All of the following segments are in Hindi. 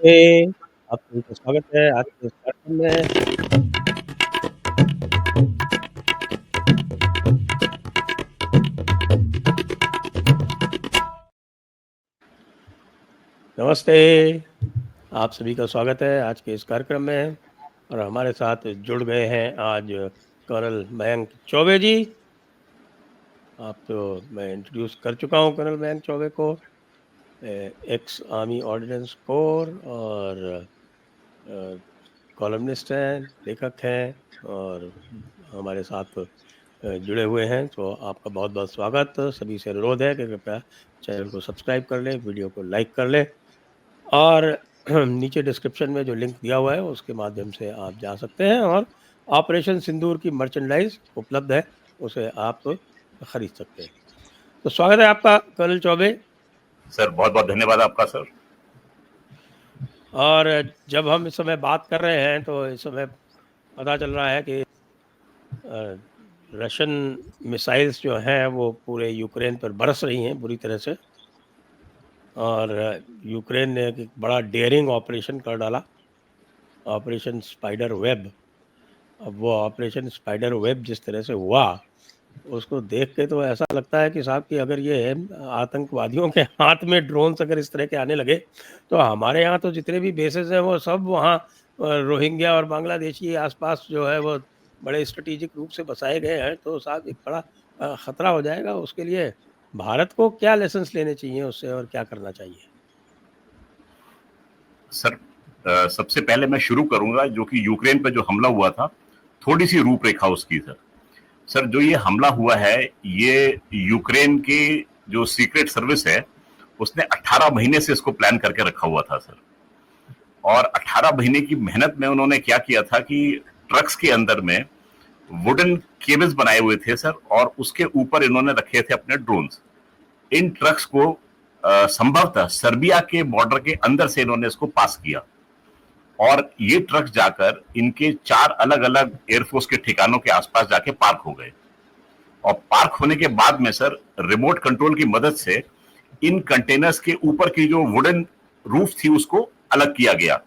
नमस्ते, आप सभी का स्वागत है आज के इस कार्यक्रम में। नमस्ते, आप सभी का स्वागत है आज के इस कार्यक्रम में और हमारे साथ जुड़ गए हैं आज कर्नल मयंक चौबे जी। आप तो मैं इंट्रोड्यूस कर चुका हूँ कर्नल मयंक चौबे को, एक्स आर्मी ऑर्डिनेंस कोर और कॉलमनिस्ट हैं, लेखक हैं और हमारे साथ जुड़े हुए हैं। तो आपका बहुत-बहुत स्वागत। सभी से अनुरोध है कि कृपया चैनल को सब्सक्राइब कर लें, वीडियो को लाइक कर लें और नीचे डिस्क्रिप्शन में जो लिंक दिया हुआ है उसके माध्यम से आप जा सकते हैं और ऑपरेशन सिंदूर की मर्चेंडाइज़ उपलब्ध है, उसे आप खरीद सकते हैं। तो स्वागत है आपका कर्नल चौबे। सर बहुत-बहुत धन्यवाद आपका सर। और जब हम इस समय बात कर रहे हैं तो इस समय पता चल रहा है कि रशियन मिसाइल्स जो हैं वो पूरे यूक्रेन पर बरस रही हैं बुरी तरह से और यूक्रेन ने एक बड़ा डेयरिंग ऑपरेशन कर डाला, ऑपरेशन स्पाइडर वेब। अब वो ऑपरेशन स्पाइडर वेब जिस तरह से हुआ, उसको देख के तो ऐसा लगता है कि साहब कि अगर ये आतंकवादियों के हाथ में ड्रोन्स अगर इस तरह के आने लगे, तो हमारे यहाँ तो जितने भी बेसेस हैं वो सब वहाँ रोहिंग्या और बांग्लादेशी आस-पास जो है वो बड़े स्ट्रैटेजिक रूप से बसाए गए हैं, तो साहब एक बड़ा खतरा हो जाएगा। उसके लिए भारत को क्या लेसन्स लेने चाहिए उससे और क्या करना चाहिए? सर सबसे पहले मैं शुरू करूंगा जो कि यूक्रेन पे जो हमला हुआ था, थोड़ी-सी रूपरेखा उसकी सर। सर जो ये हमला हुआ है, ये यूक्रेन की जो सीक्रेट सर्विस है, उसने 18 महीने से इसको प्लान करके रखा हुआ था सर। और 18 महीने की मेहनत में उन्होंने क्या किया था कि ट्रक्स के अंदर में वुडन केबल्स बनाए हुए थे सर और उसके ऊपर इन्होंने रखे थे अपने ड्रोन्स। इन ट्रक्स को संभवतः सर्बिया के बॉर्डर के अंदर से इन्होंने इसको पास किया और ये ट्रक जाकर इनके 4 अलग-अलग एयरफोर्स के ठिकानों के आसपास जाके पार्क हो गए और पार्क होने के बाद में सर रिमोट कंट्रोल की मदद से इन कंटेनर्स के ऊपर की जो वुडन रूफ थी उसको अलग किया गया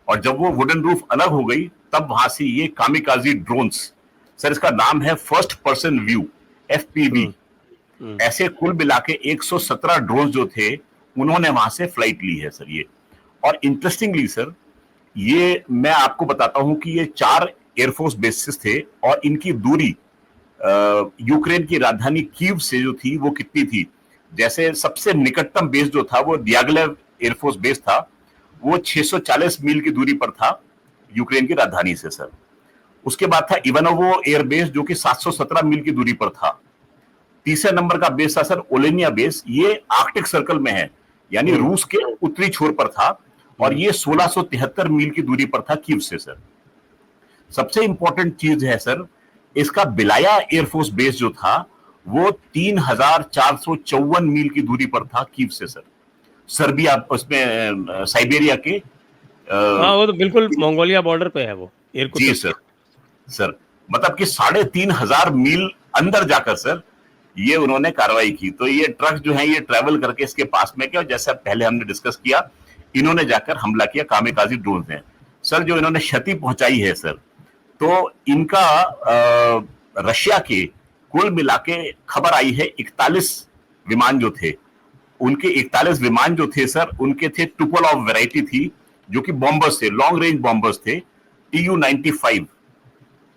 और जब वो वुडन रूफ अलग हो गई तब वहां से ये कामिकाजी ड्रोन्स, सर इसका नाम है फर्स्ट पर्सन व्यू, एफपीवी, ऐसे कुल मिला के 117 ड्रोन जो थे उन्होंने वहां से फ्लाइट ली है सर ये। और इंटरेस्टिंगली सर ये मैं आपको बताता हूं कि ये 4 एयरफोर्स बेसिस थे और इनकी दूरी यूक्रेन की राजधानी कीव से जो थी वो कितनी थी। जैसे सबसे निकटतम बेस जो था वो दियागलेव एयरफोर्स बेस था, वो 640 मील की दूरी पर था यूक्रेन की राजधानी से सर। उसके बाद था इवानोवो एयरबेस जो कि 717 मील की दूरी पर था। तीसरे नंबर का बेस था सर ओलेनिया बेस, ये आर्कटिक सर्कल में है यानी रूस के उत्तरी छोर पर था और ये 1673 मील की दूरी पर था कीव से सर। सबसे इंपॉर्टेंट चीज है सर, इसका बिलाया एयरफोर्स बेस जो था वो 3454 मील की दूरी पर था कीव से सर, सर्बिया उसमें साइबेरिया के हाँ, वो तो बिल्कुल मंगोलिया बॉर्डर पे है वो, जी सर। सर मतलब कि 3500 मील अंदर जाकर सर ये उन्होंने कार्रवाई की। तो ये ट्रक जो है ये ट्रैवल करके इसके पास में गया, जैसा पहले हमने डिस्कस किया, इन्होंने जाकर हमला किया, कामिकाजी ड्रोन हैं सर। जो इन्होंने क्षति पहुंचाई है सर, तो इनका रशिया के कुल मिला के खबर आई है 41 विमान जो थे, उनके 41 विमान जो थे सर, उनके थे टुपल ऑफ वैरायटी थी जो कि बॉम्बर्स थे, लॉन्ग रेंज बॉम्बर्स थे, TU-95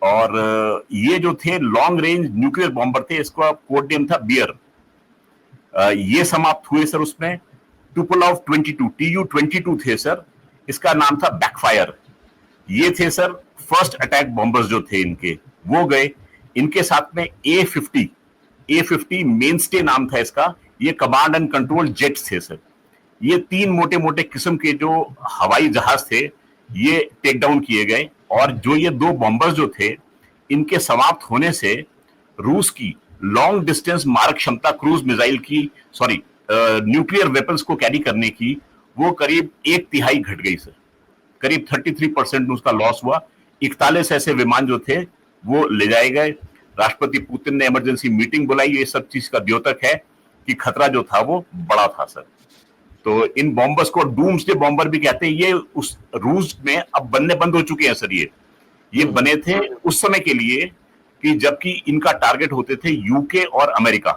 और ये जो थे लॉन्ग रेंज न्यूक्लियर बॉम्बर थे, इसका कोड नेम था बियर। ये समाप्त हुए सर उसमें। टुपल ऑफ 22 TU-22 थे सर, इसका नाम था बैकफायर। ये थे सर फर्स्ट अटैक बॉम्बर्स जो थे इनके, वो गए। इनके साथ में A50 मेनस्टे नाम था इसका, ये कमांड एंड कंट्रोल जेट्स थे सर। ये 3 मोटे मोटे किस्म के जो हवाई जहाज थे ये टेक डाउन किए गए और जो ये 2 बॉम्बर्स जो थे इनके समाप्त होने से रूस की लॉन्ग डिस्टेंस मारक क्षमता क्रूज मिसाइल की न्यूक्लियर वेपन्स को कैरी करने की वो करीब 1/3 घट गई सर, करीब 33% उसका लॉस हुआ। 41 ऐसे विमान जो थे वो ले जाए गए। राष्ट्रपति पुतिन ने इमरजेंसी मीटिंग बुलाई। ये सब चीज का द्योतक है कि खतरा जो था वो बड़ा था सर। तो इन बॉम्बर्स को डूम्सडे बॉम्बर भी कहते हैं। ये उस रूस में अब बनने बंद हो चुके हैं सर। ये बने थे उस समय के लिए कि जबकि इनका टारगेट होते थे यूके और अमेरिका।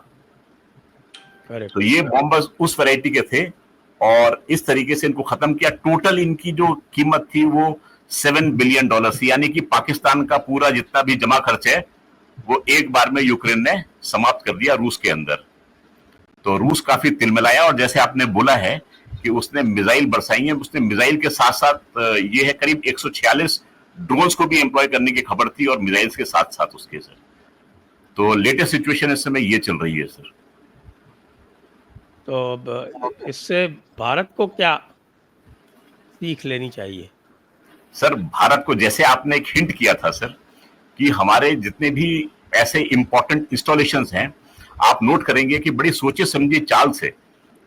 तो ये बॉम्बर्स उस वैरायटी के थे और इस तरीके से इनको खत्म किया। टोटल इनकी जो कीमत थी वो $7 बिलियन थी, यानी कि पाकिस्तान का पूरा जितना भी जमा खर्च है वो एक बार में यूक्रेन ने समाप्त कर दिया रूस के अंदर। तो रूस काफी तिलमिलाया और जैसे आपने बोला है कि उसने मिसाइल बरसाई है, उसने मिसाइल के साथ साथ ये है करीब 146 ड्रोन्स को भी एम्प्लॉय करने की खबर थी और मिसाइल्स के साथ साथ उसके सर। तो लेटेस्ट सिचुएशन इस समय ये चल रही है सर। तो इससे भारत को क्या सीख लेनी चाहिए? सर भारत को, जैसे आपने एक हिंट किया था सर कि हमारे जितने भी ऐसे इंपॉर्टेंट इंस्टॉलेशंस हैं, आप नोट करेंगे कि बड़ी सोचे समझी चाल से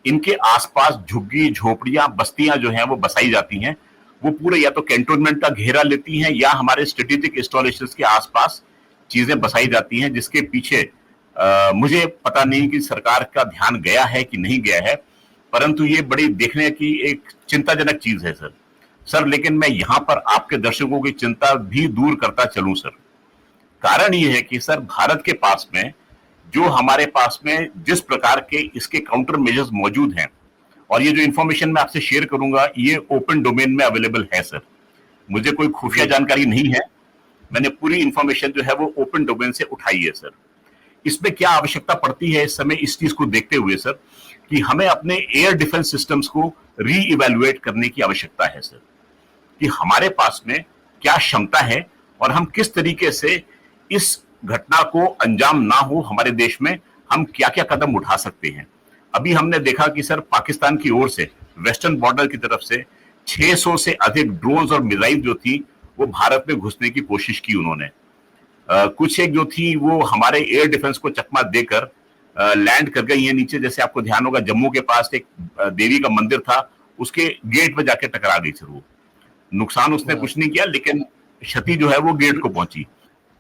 इनके आसपास झुग्गी झोपड़ियां बस्तियां जो हैं वो बसाई जाती हैं। वो पूरे या तो कैंटोनमेंट का घेरा लेती हैं या हमारे स्ट्रेटेजिक इंस्टॉलेशंस के आसपास चीजें बसाई जाती हैं, जिसके पीछे मुझे पता नहीं कि सरकार का ध्यान गया है कि नहीं गया है, परंतु ये बड़ी देखने की एक चिंताजनक चीज है सर। लेकिन मैं यहां पर आपके दर्शकों की चिंता भी दूर करता चलूं सर। कारण ये है कि सर भारत के पास में जो हमारे पास में जिस प्रकार के इसके काउंटर मेजर्स मौजूद हैं, और ये जो इंफॉर्मेशन मैं आपसे शेयर करूंगा ये ओपन डोमेन में अवेलेबल है सर। मुझे कोई खुफिया जानकारी नहीं है, मैंने पूरी इंफॉर्मेशन जो है वो ओपन डोमेन से उठाई है सर। इसमें क्या आवश्यकता पड़ती है इस समय इस चीज को देखते हुए सर कि हमें अपने एयर डिफेंस सिस्टम्स को री इवेल्युएट करने की आवश्यकता है सर, कि हमारे पास में क्या क्षमता है और हम किस तरीके से इस घटना को अंजाम ना हो हमारे देश में हम क्या क्या कदम उठा सकते हैं। अभी हमने देखा कि सर पाकिस्तान की ओर से वेस्टर्न बॉर्डर की तरफ से 600 से अधिक ड्रोन्स और मिसाइल जो थी वो भारत में घुसने की कोशिश की उन्होंने। कुछ एक जो थी वो हमारे एयर डिफेंस को चकमा देकर लैंड कर गई है नीचे। जैसे आपको ध्यान होगा जम्मू के पास एक देवी का मंदिर था, उसके गेट पर जाके टकरा गई सर। वो नुकसान उसने कुछ नहीं किया लेकिन क्षति जो है वो गेट को पहुंची।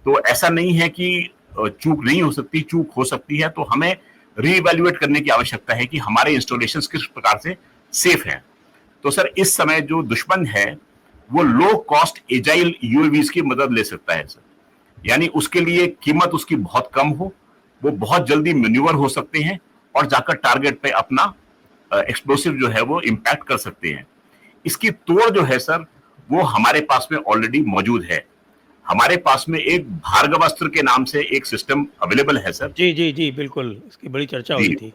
तो ऐसा नहीं है कि चूक नहीं हो सकती, चूक हो सकती है। तो हमें रीइवैल्यूएट करने की आवश्यकता है कि हमारे इंस्टॉलेशंस किस प्रकार से सेफ हैं। तो सर इस समय जो दुश्मन है वो लो कॉस्ट एजाइल यूएवीज की मदद ले सकता है सर, यानी उसके लिए कीमत उसकी बहुत कम हो, वो बहुत जल्दी मैन्यूवर हो सकते हैं और जाकर टारगेट पे अपना एक्सप्लोसिव जो है वो इंपैक्ट कर सकते हैं। इसकी तोड़ जो है सर वो हमारे पास में ऑलरेडी मौजूद है। हमारे पास में एक भार्गवास्त्र के नाम से एक सिस्टम अवेलेबल है सर। जी जी जी बिल्कुल, इसकी बड़ी चर्चा हुई थी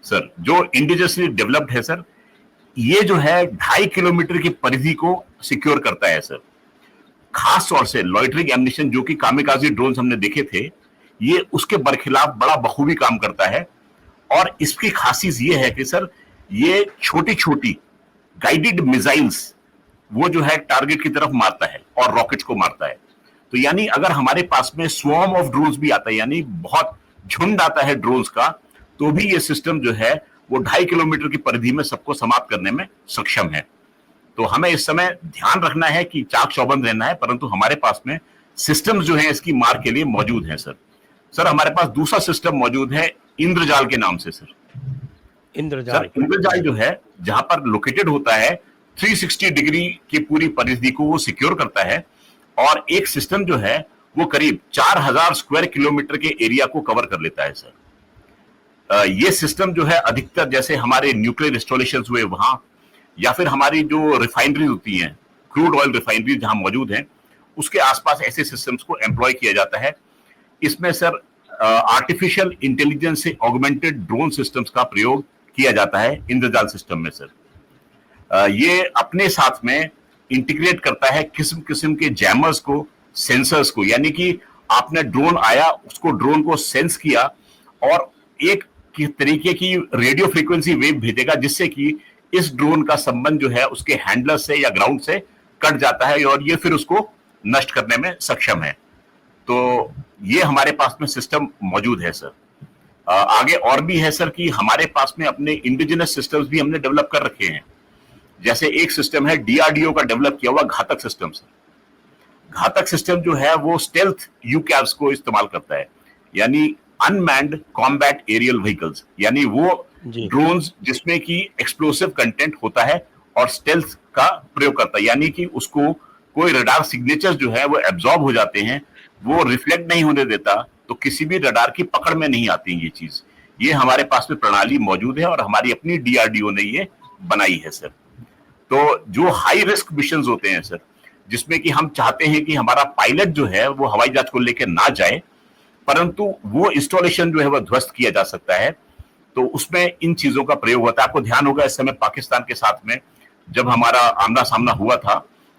सर, जो इंडिजियसली डेवलप्ड है सर। ये जो है 2.5 किलोमीटर की परिधि को सिक्योर करता है सर। खास तौर से लॉइटरिंग एम्युनिशन जो कि कामिकाजी ड्रोन्स हमने देखे थे, ये उसके बरखिलाफ बड़ा बखूबी काम करता है। और इसकी खासियत ये है कि सर ये छोटी छोटी गाइडेड मिसाइल्स वो जो है टारगेट की तरफ मारता है और रॉकेट्स को मारता है। तो यानी अगर हमारे पास में स्वॉर्म ऑफ ड्रोन्स भी आता है, यानी बहुत झुंड आता है ड्रोन्स का, तो भी ये सिस्टम जो है वो 2.5 किलोमीटर की परिधि में सबको समाप्त करने में सक्षम है। तो हमें इस समय ध्यान रखना है कि चाक चौबंद रहना है, परंतु हमारे पास में सिस्टम्स जो है इसकी मार के लिए मौजूद है सर। हमारे पास दूसरा सिस्टम मौजूद है इंद्रजाल के नाम से सर। इंद्रजाल जो है जहां पर लोकेटेड होता है 360 डिग्री की पूरी परिधि को वो सिक्योर करता है और एक सिस्टम जो है वो करीब 4000 स्क्वायर किलोमीटर के एरिया को कवर कर लेता है सर। ये सिस्टम जो है अधिकतर जैसे हमारे न्यूक्लियर इंस्टॉलेशंस हुए वहां या फिर हमारी जो रिफाइनरीज होती हैं, क्रूड ऑयल रिफाइनरीज जहां मौजूद हैं, उसके आसपास ऐसे सिस्टम्स को एम्प्लॉय किया जाता है। इसमें सर आर्टिफिशियल इंटेलिजेंस से ऑगमेंटेड ड्रोन सिस्टम्स का प्रयोग किया जाता है इंद्रजाल सिस्टम में सर। ये अपने साथ में इंटीग्रेट करता है किस्म किस्म के जैमर्स को, सेंसर्स को, यानी कि आपने ड्रोन आया, उसको ड्रोन को सेंस किया और एक तरीके की रेडियो फ्रीक्वेंसी वेव भेजेगा जिससे कि इस ड्रोन का संबंध जो है उसके हैंडलर से या ग्राउंड से कट जाता है और ये फिर उसको नष्ट करने में सक्षम है। तो ये हमारे पास में सिस्टम मौजूद है सर। आगे और भी है सर कि हमारे पास में अपने इंडिजिनस सिस्टम्स भी हमने डेवलप कर रखे हैं। जैसे एक सिस्टम है डीआरडीओ का डेवलप किया हुआ घातक सिस्टम सर। घातक सिस्टम जो है वो स्टेल्थ यूकैव्स को इस्तेमाल करता है, यानी अनमैन्ड कॉम्बैट एरियल व्हीकल्स, यानी वो जी। ड्रोन्स जिसमें कि एक्सप्लोसिव कंटेंट होता है और स्टेल्थ का प्रयोग करता है, यानी कि उसको कोई रडार सिग्नेचर जो है वो एब्जॉर्ब हो जाते हैं, वो रिफ्लेक्ट नहीं होने देता, तो किसी भी रडार की पकड़ में नहीं आती ये चीज। ये हमारे पास में प्रणाली मौजूद है और हमारी अपनी डीआरडीओ ने ये बनाई है सर। तो जो हाई रिस्क मिशन होते हैं सर, जिसमें कि हम चाहते हैं कि हमारा पायलट जो है वो हवाई जहाज को लेकर ना जाए, परंतु वो इंस्टॉलेशन जो है वो ध्वस्त किया जा सकता है, तो उसमें इन चीजों का प्रयोग होता है। आपको ध्यान होगा इस समय पाकिस्तान के साथ में जब हमारा आमना सामना हुआ था,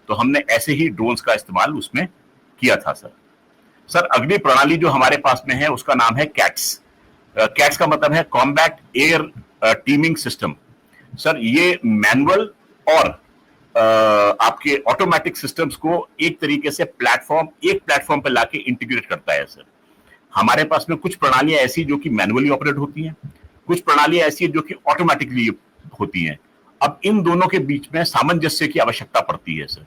तो हमने ऐसे ही ड्रोन्स का इस्तेमाल उसमें किया था सर। सर अगली प्रणाली जो हमारे पास में है उसका नाम है कैट्स। कैट्स का मतलब है combat air teeming system. Sir ये मैनुअल और आपके ऑटोमेटिक सिस्टम्स को एक तरीके से एक प्लेटफॉर्म पर लाके इंटीग्रेट करता है सर। हमारे पास में कुछ प्रणालियां ऐसी जो कि मैनुअली ऑपरेट होती हैं, कुछ प्रणालियां ऐसी जो कि ऑटोमेटिकली होती हैं। अब इन दोनों के बीच में सामंजस्य की आवश्यकता पड़ती है सर।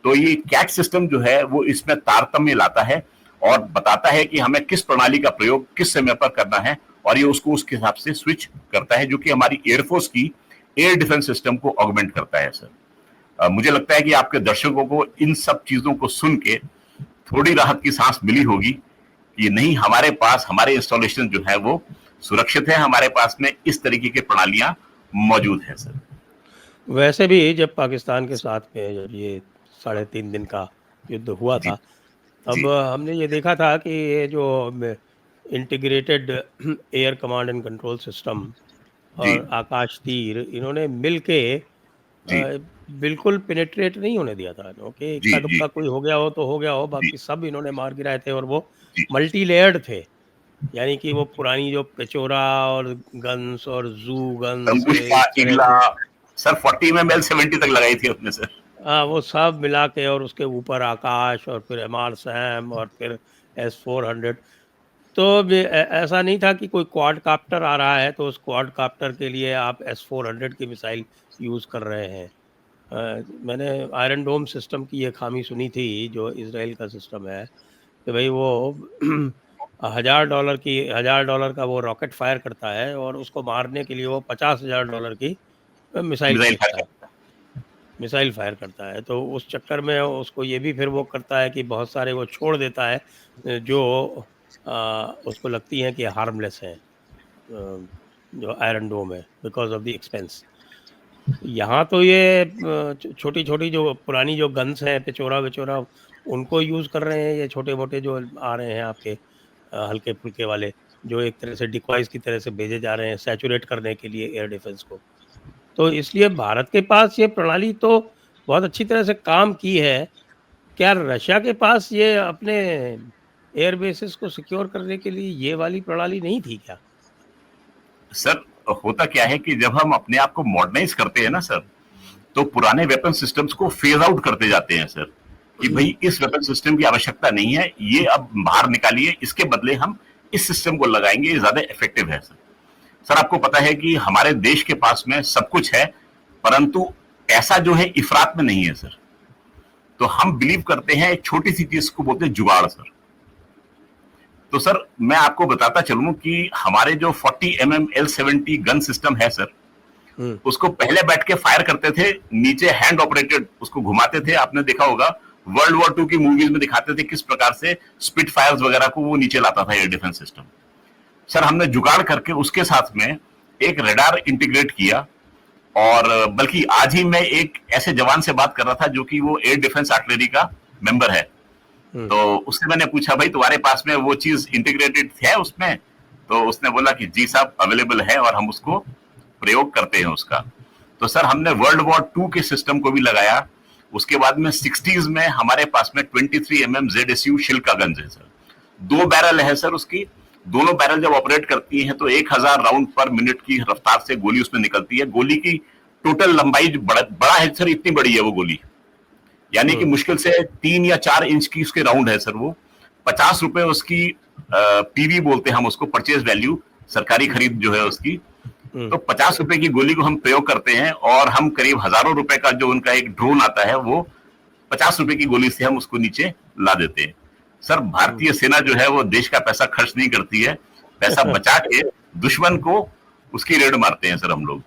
तो ये कैट सिस्टम जो है वो इसमें तारतम्य लाता है और बताता है कि हमें किस प्रणाली का प्रयोग किस समय पर करना है, और ये उसको उसके हिसाब से स्विच करता है, जो कि हमारी एयरफोर्स की एयर डिफेंस सिस्टम को ऑगमेंट करता है सर। मुझे लगता है कि आपके दर्शकों को इन सब चीजों को सुन के थोड़ी राहत की सांस मिली होगी कि नहीं, हमारे पास हमारे इंस्टॉलेशन जो है वो सुरक्षित है, हमारे पास में इस तरीके की प्रणालियां मौजूद है सर। वैसे भी जब पाकिस्तान के साथ में जब ये 3.5 दिन का युद्ध हुआ था, तब हमने ये देखा था कि ये जो integrated air command and control system और आकाश तीर, इन्होंने मिलके बिल्कुल पेनिट्रेट नहीं होने दिया था। ओके, इक्का दुक्का कोई हो गया हो तो हो गया हो, बाकी सब इन्होंने मार गिराए थे, और वो मल्टी लेयर्ड थे। यानी कि वो पुरानी जो पेचोरा और गन्स और जू गन्स सर 40 में एल 70 तक लगाई थी अपने सर। वो सब मिला के, और उसके ऊपर आकाश, और फिर MR SAM, और फिर S-400। तो ऐसा नहीं था कि कोई क्वाड काप्टर आ रहा है तो उस क्वाड काप्टर के लिए आप S-400 की मिसाइल यूज़ कर रहे हैं। मैंने आयरन डोम सिस्टम की ये खामी सुनी थी, जो इजराइल का सिस्टम है, कि भाई वो $1000 का वो रॉकेट फायर करता है, और उसको मारने के लिए वो $50,000 की मिसाइल फायर करता है। तो उस चक्कर में उसको ये भी फिर वो करता है कि बहुत सारे वो छोड़ देता है जो उसको लगती हैं कि हार्मलेस हैं, जो आयरन डोम है, बिकॉज ऑफ द एक्सपेंस। यहाँ तो ये छोटी छोटी जो पुरानी जो गन्स हैं, पेचोरा वेचोरा, उनको यूज़ कर रहे हैं, ये छोटे मोटे जो आ रहे हैं आपके हल्के फुल्के वाले, जो एक तरह से डिकॉइस की तरह से भेजे जा रहे हैं सैचुरेट करने के लिए एयर डिफेंस को। तो इसलिए भारत के पास ये प्रणाली तो बहुत अच्छी तरह से काम की है। क्या रशिया के पास ये अपने एयर बेसिस को सिक्योर करने के लिए ये वाली प्रणाली नहीं थी क्या? सर होता क्या है कि जब हम अपने आप को मॉडर्नाइज करते हैं ना सर, तो पुराने वेपन सिस्टम्स को फेज आउट करते जाते हैं सर, कि भाई इस वेपन सिस्टम की आवश्यकता नहीं है, ये अब बाहर निकालिए, इसके बदले हम इस सिस्टम को लगाएंगे, ये ज्यादा इफेक्टिव है सर। सर आपको पता है कि हमारे देश के पास में सब कुछ है, परंतु ऐसा जो है इफरात में नहीं है सर। तो हम बिलीव करते हैं एक छोटी सी चीज को बोलते हैं जुगाड़ सर। तो सर मैं आपको बताता चलूं कि हमारे जो 40 mm L-70 गन सिस्टम है सर, उसको पहले बैठ के फायर करते थे, नीचे हैंड ऑपरेटेड उसको घुमाते थे। आपने देखा होगा वर्ल्ड वॉर 2 की मूवीज में दिखाते थे किस प्रकार से स्पिट फायर्स वगैरह को वो नीचे लाता था एयर डिफेंस सिस्टम। सर हमने जुगाड़ करके उसके साथ में एक रडार इंटीग्रेट किया, और बल्कि आज ही मैं एक ऐसे जवान से बात कर रहा था जो कि वो एयर डिफेंस आर्टिलरी का मेंबर है। तो उससे मैंने पूछा भाई तुम्हारे पास में वो चीज इंटीग्रेटेड है उसमें? तो उसने बोला कि जी साहब अवेलेबल है और हम उसको प्रयोग करते हैं उसका। तो सर हमने वर्ल्ड वॉर 2 के सिस्टम को भी लगाया। उसके बाद में 60s में हमारे पास में 23 mm ZSU शिल्का गन्स है सर, 2 बैरल है सर उसकी। दोनों बैरल जब ऑपरेट करती हैं तो 1000 राउंड पर मिनट की रफ्तार से गोली उसमें निकलती है। गोली की टोटल लंबाई बड़ा है सर, इतनी बड़ी है वो गोली, यानी कि मुश्किल से 3 या 4 इंच की उसके राउंड है सर वो। 50 रुपए उसकी पीवी बोलते हैं हम उसको, परचेज वैल्यू, सरकारी खरीद जो है उसकी। तो 50 रुपए की गोली को हम प्रयोग करते हैं, और हम करीब हजारों रुपए का जो उनका एक ड्रोन आता है वो 50 रुपए की गोली से हम उसको नीचे ला देते हैं। सर भारतीय सेना जो है वो देश का पैसा खर्च नहीं करती है, पैसा बचा के दुश्मन को उसकी रेड मारते हैं सर हम लोग।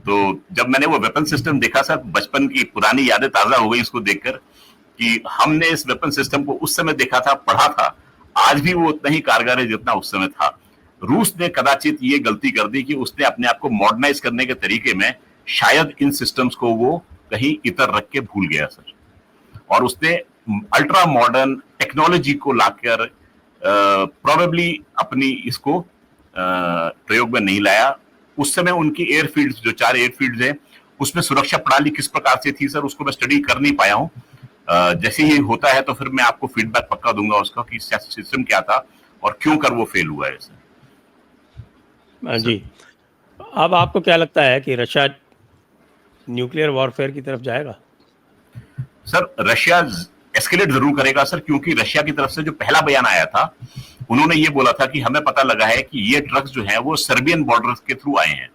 तो जब मैंने वो वेपन सिस्टम देखा सर, बचपन की पुरानी यादें ताजा हो गई इसको देखकर, कि हमने इस वेपन सिस्टम को उस समय देखा था, पढ़ा था, आज भी वो उतना ही कारगर है जितना उस समय था। रूस ने कदाचित ये गलती कर दी कि उसने अपने आप को मॉडर्नाइज करने के तरीके में शायद इन सिस्टम्स को वो कहीं इतर रख के भूल गया सर, और उसने अल्ट्रा मॉडर्न टेक्नोलॉजी को लाकर प्रोबेबली अपनी इसको प्रयोग में नहीं लाया। उस समय उनकी एयरफील्ड्स, जो 4 एयरफील्ड्स हैं, उसमें सुरक्षा प्रणाली किस प्रकार से थी सर, उसको मैं स्टडी कर नहीं पाया हूं। जैसे ही होता है तो फिर मैं आपको फीडबैक पक्का दूंगा उसका, कि सिस्टम क्या था और क्यों कर वो फेल हुआ है सर। जी, अब आपको क्या लगता है कि रशिया न्यूक्लियर वॉरफेयर की तरफ जाएगा? सर रशिया एस्केलेट जरूर करेगा सर, क्योंकि रशिया की तरफ से जो पहला बयान आया था, उन्होंने ये बोला था कि हमें पता लगा है कि ये ट्रक्स जो हैं वो सर्बियन बॉर्डर के थ्रू आए हैं।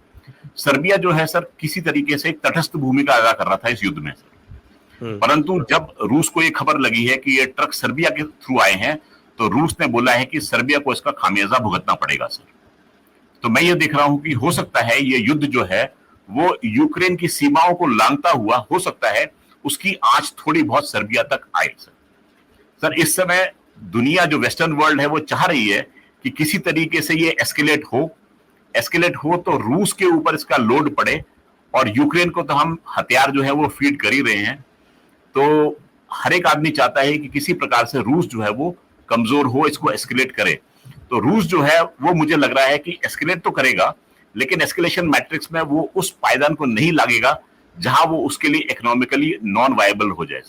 सर्बिया जो है सर किसी तरीके से एक तटस्थ भूमिका अदा कर रहा था इस युद्ध में सर, परंतु जब रूस को ये खबर लगी है कि ये ट्रक सर्बिया के थ्रू आए हैं, तो रूस ने बोला है कि सर्बिया को इसका खामियाजा भुगतना पड़ेगा सर। तो मैं ये देख रहा हूं कि हो सकता है ये युद्ध जो है वो यूक्रेन की सीमाओं को लांघता हुआ, हो सकता है उसकी आंच थोड़ी बहुत सर्बिया तक आए सर। सर इस समय दुनिया, जो वेस्टर्न वर्ल्ड है, वो चाह रही है कि किसी तरीके से ये एस्केलेट हो तो रूस के ऊपर इसका लोड पड़े, और यूक्रेन को तो हम हथियार जो है वो फीड कर ही रहे हैं। तो हर एक आदमी चाहता है कि किसी प्रकार से रूस जो है वो कमजोर हो, इसको एस्केलेट करे। तो रूस जो है वो मुझे लग रहा है कि एस्केलेट तो करेगा, लेकिन एस्केलेशन मैट्रिक्स में वो उस पायदान को नहीं लागेगा जहां वो उसके लिए इकोनॉमिकली नॉन वायबल हो जाए।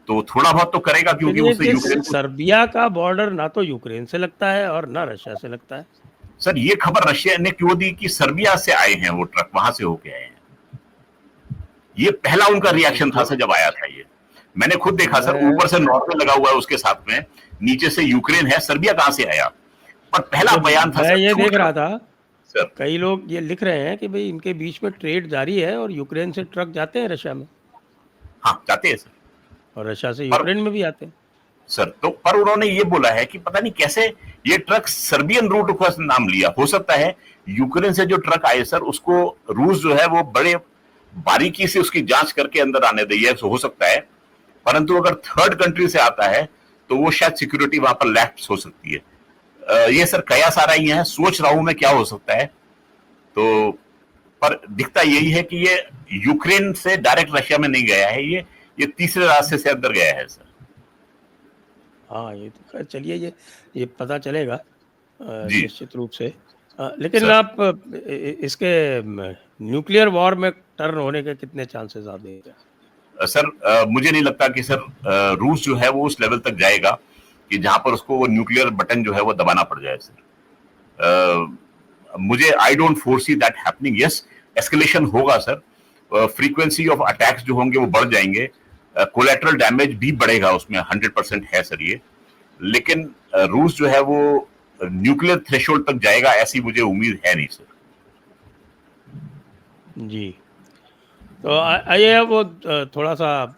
तो थोड़ा बहुत तो करेगा, क्योंकि उससे यूक्रेन को... सर्बिया का बॉर्डर ना तो यूक्रेन से लगता है और ना रशिया से लगता है। सर ये खबर रशिया ने क्यों दी कि सर्बिया से आए हैं वो ट्रक, वहां से होके आए हैं? ये पहला उनका रिएक्शन था सर जब आया था ये। मैंने खुद देखा सर, ऊपर से नॉर्वे लगा हुआ है उसके साथ में, नीचे से यूक्रेन है, सर्बिया कहां से आया? पर पहला बयान था सर, ये देख रहा था सर, कई लोग ये लिख रहे हैं कि भाई इनके बीच में ट्रेड जारी है और यूक्रेन से ट्रक जाते हैं रशिया में। हाँ जाते हैं सर, और रशिया से यूक्रेन में भी आते हैं सर। तो पर उन्होंने ये बोला है कि पता नहीं कैसे ये ट्रक सर्बियन रूट का नाम लिया। हो सकता है यूक्रेन से जो ट्रक आए सर, उसको रूस जो है वो बड़े बारीकी से उसकी जांच करके अंदर आने दी है, हो सकता है। परंतु अगर थर्ड कंट्री से आता है तो वो शायद सिक्योरिटी वहां पर लैप्स हो सकती है। ये सर कयास आ रही है, सोच रहा हूं मैं क्या हो सकता है। तो पर दिखता यही है कि ये यूक्रेन से डायरेक्ट रशिया में नहीं गया है, ये तीसरे रास्ते से अंदर गया है सर। हाँ, ये तो खैर चलिए, ये पता चलेगा निश्चित रूप से। लेकिन सर, आप इसके न्यूक्लियर वॉर में टर्न होने के कितने चांसेस आप देंगे? सर मुझे नहीं लगता कि सर रूस जो है वो उस लेवल तक जाएगा कि जहां पर उसको वो न्यूक्लियर बटन जो है वो दबाना पड़ जाए सर। मुझे I don't foresee that happening. Yes, escalation होगा सर, फ्रीक्वेंसी ऑफ अटैक्स जो होंगे वो बढ़ जाएंगे, कोलैटरल डैमेज भी बढ़ेगा उसमें, 100% है सर ये। लेकिन रूस जो है वो न्यूक्लियर थ्रेशोल्ड तक जाएगा ऐसी मुझे उम्मीद है नहीं सर। जी, तो आइए वो थोड़ा सा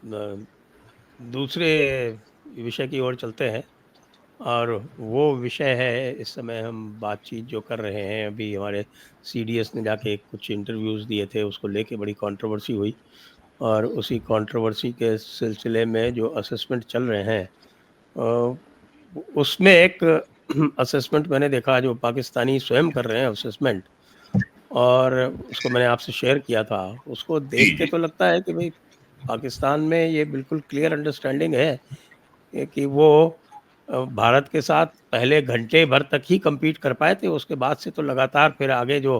दूसरे विषय की ओर चलते हैं, और वो विषय है, इस समय हम बातचीत जो कर रहे हैं, अभी हमारे CDS ने जाके कुछ इंटरव्यूज़ दिए थे, उसको लेके बड़ी कंट्रोवर्सी हुई, और उसी कंट्रोवर्सी के सिलसिले में जो असेसमेंट चल रहे हैं उसमें एक असेसमेंट मैंने देखा जो पाकिस्तानी स्वयं कर रहे हैं असेसमेंट, और उसको मैंने आपसे शेयर किया था। उसको देख के तो लगता है कि भाई पाकिस्तान में ये बिल्कुल क्लियर अंडरस्टैंडिंग है कि वो भारत के साथ पहले घंटे भर तक ही compete कर पाए थे, उसके बाद से तो लगातार फिर आगे जो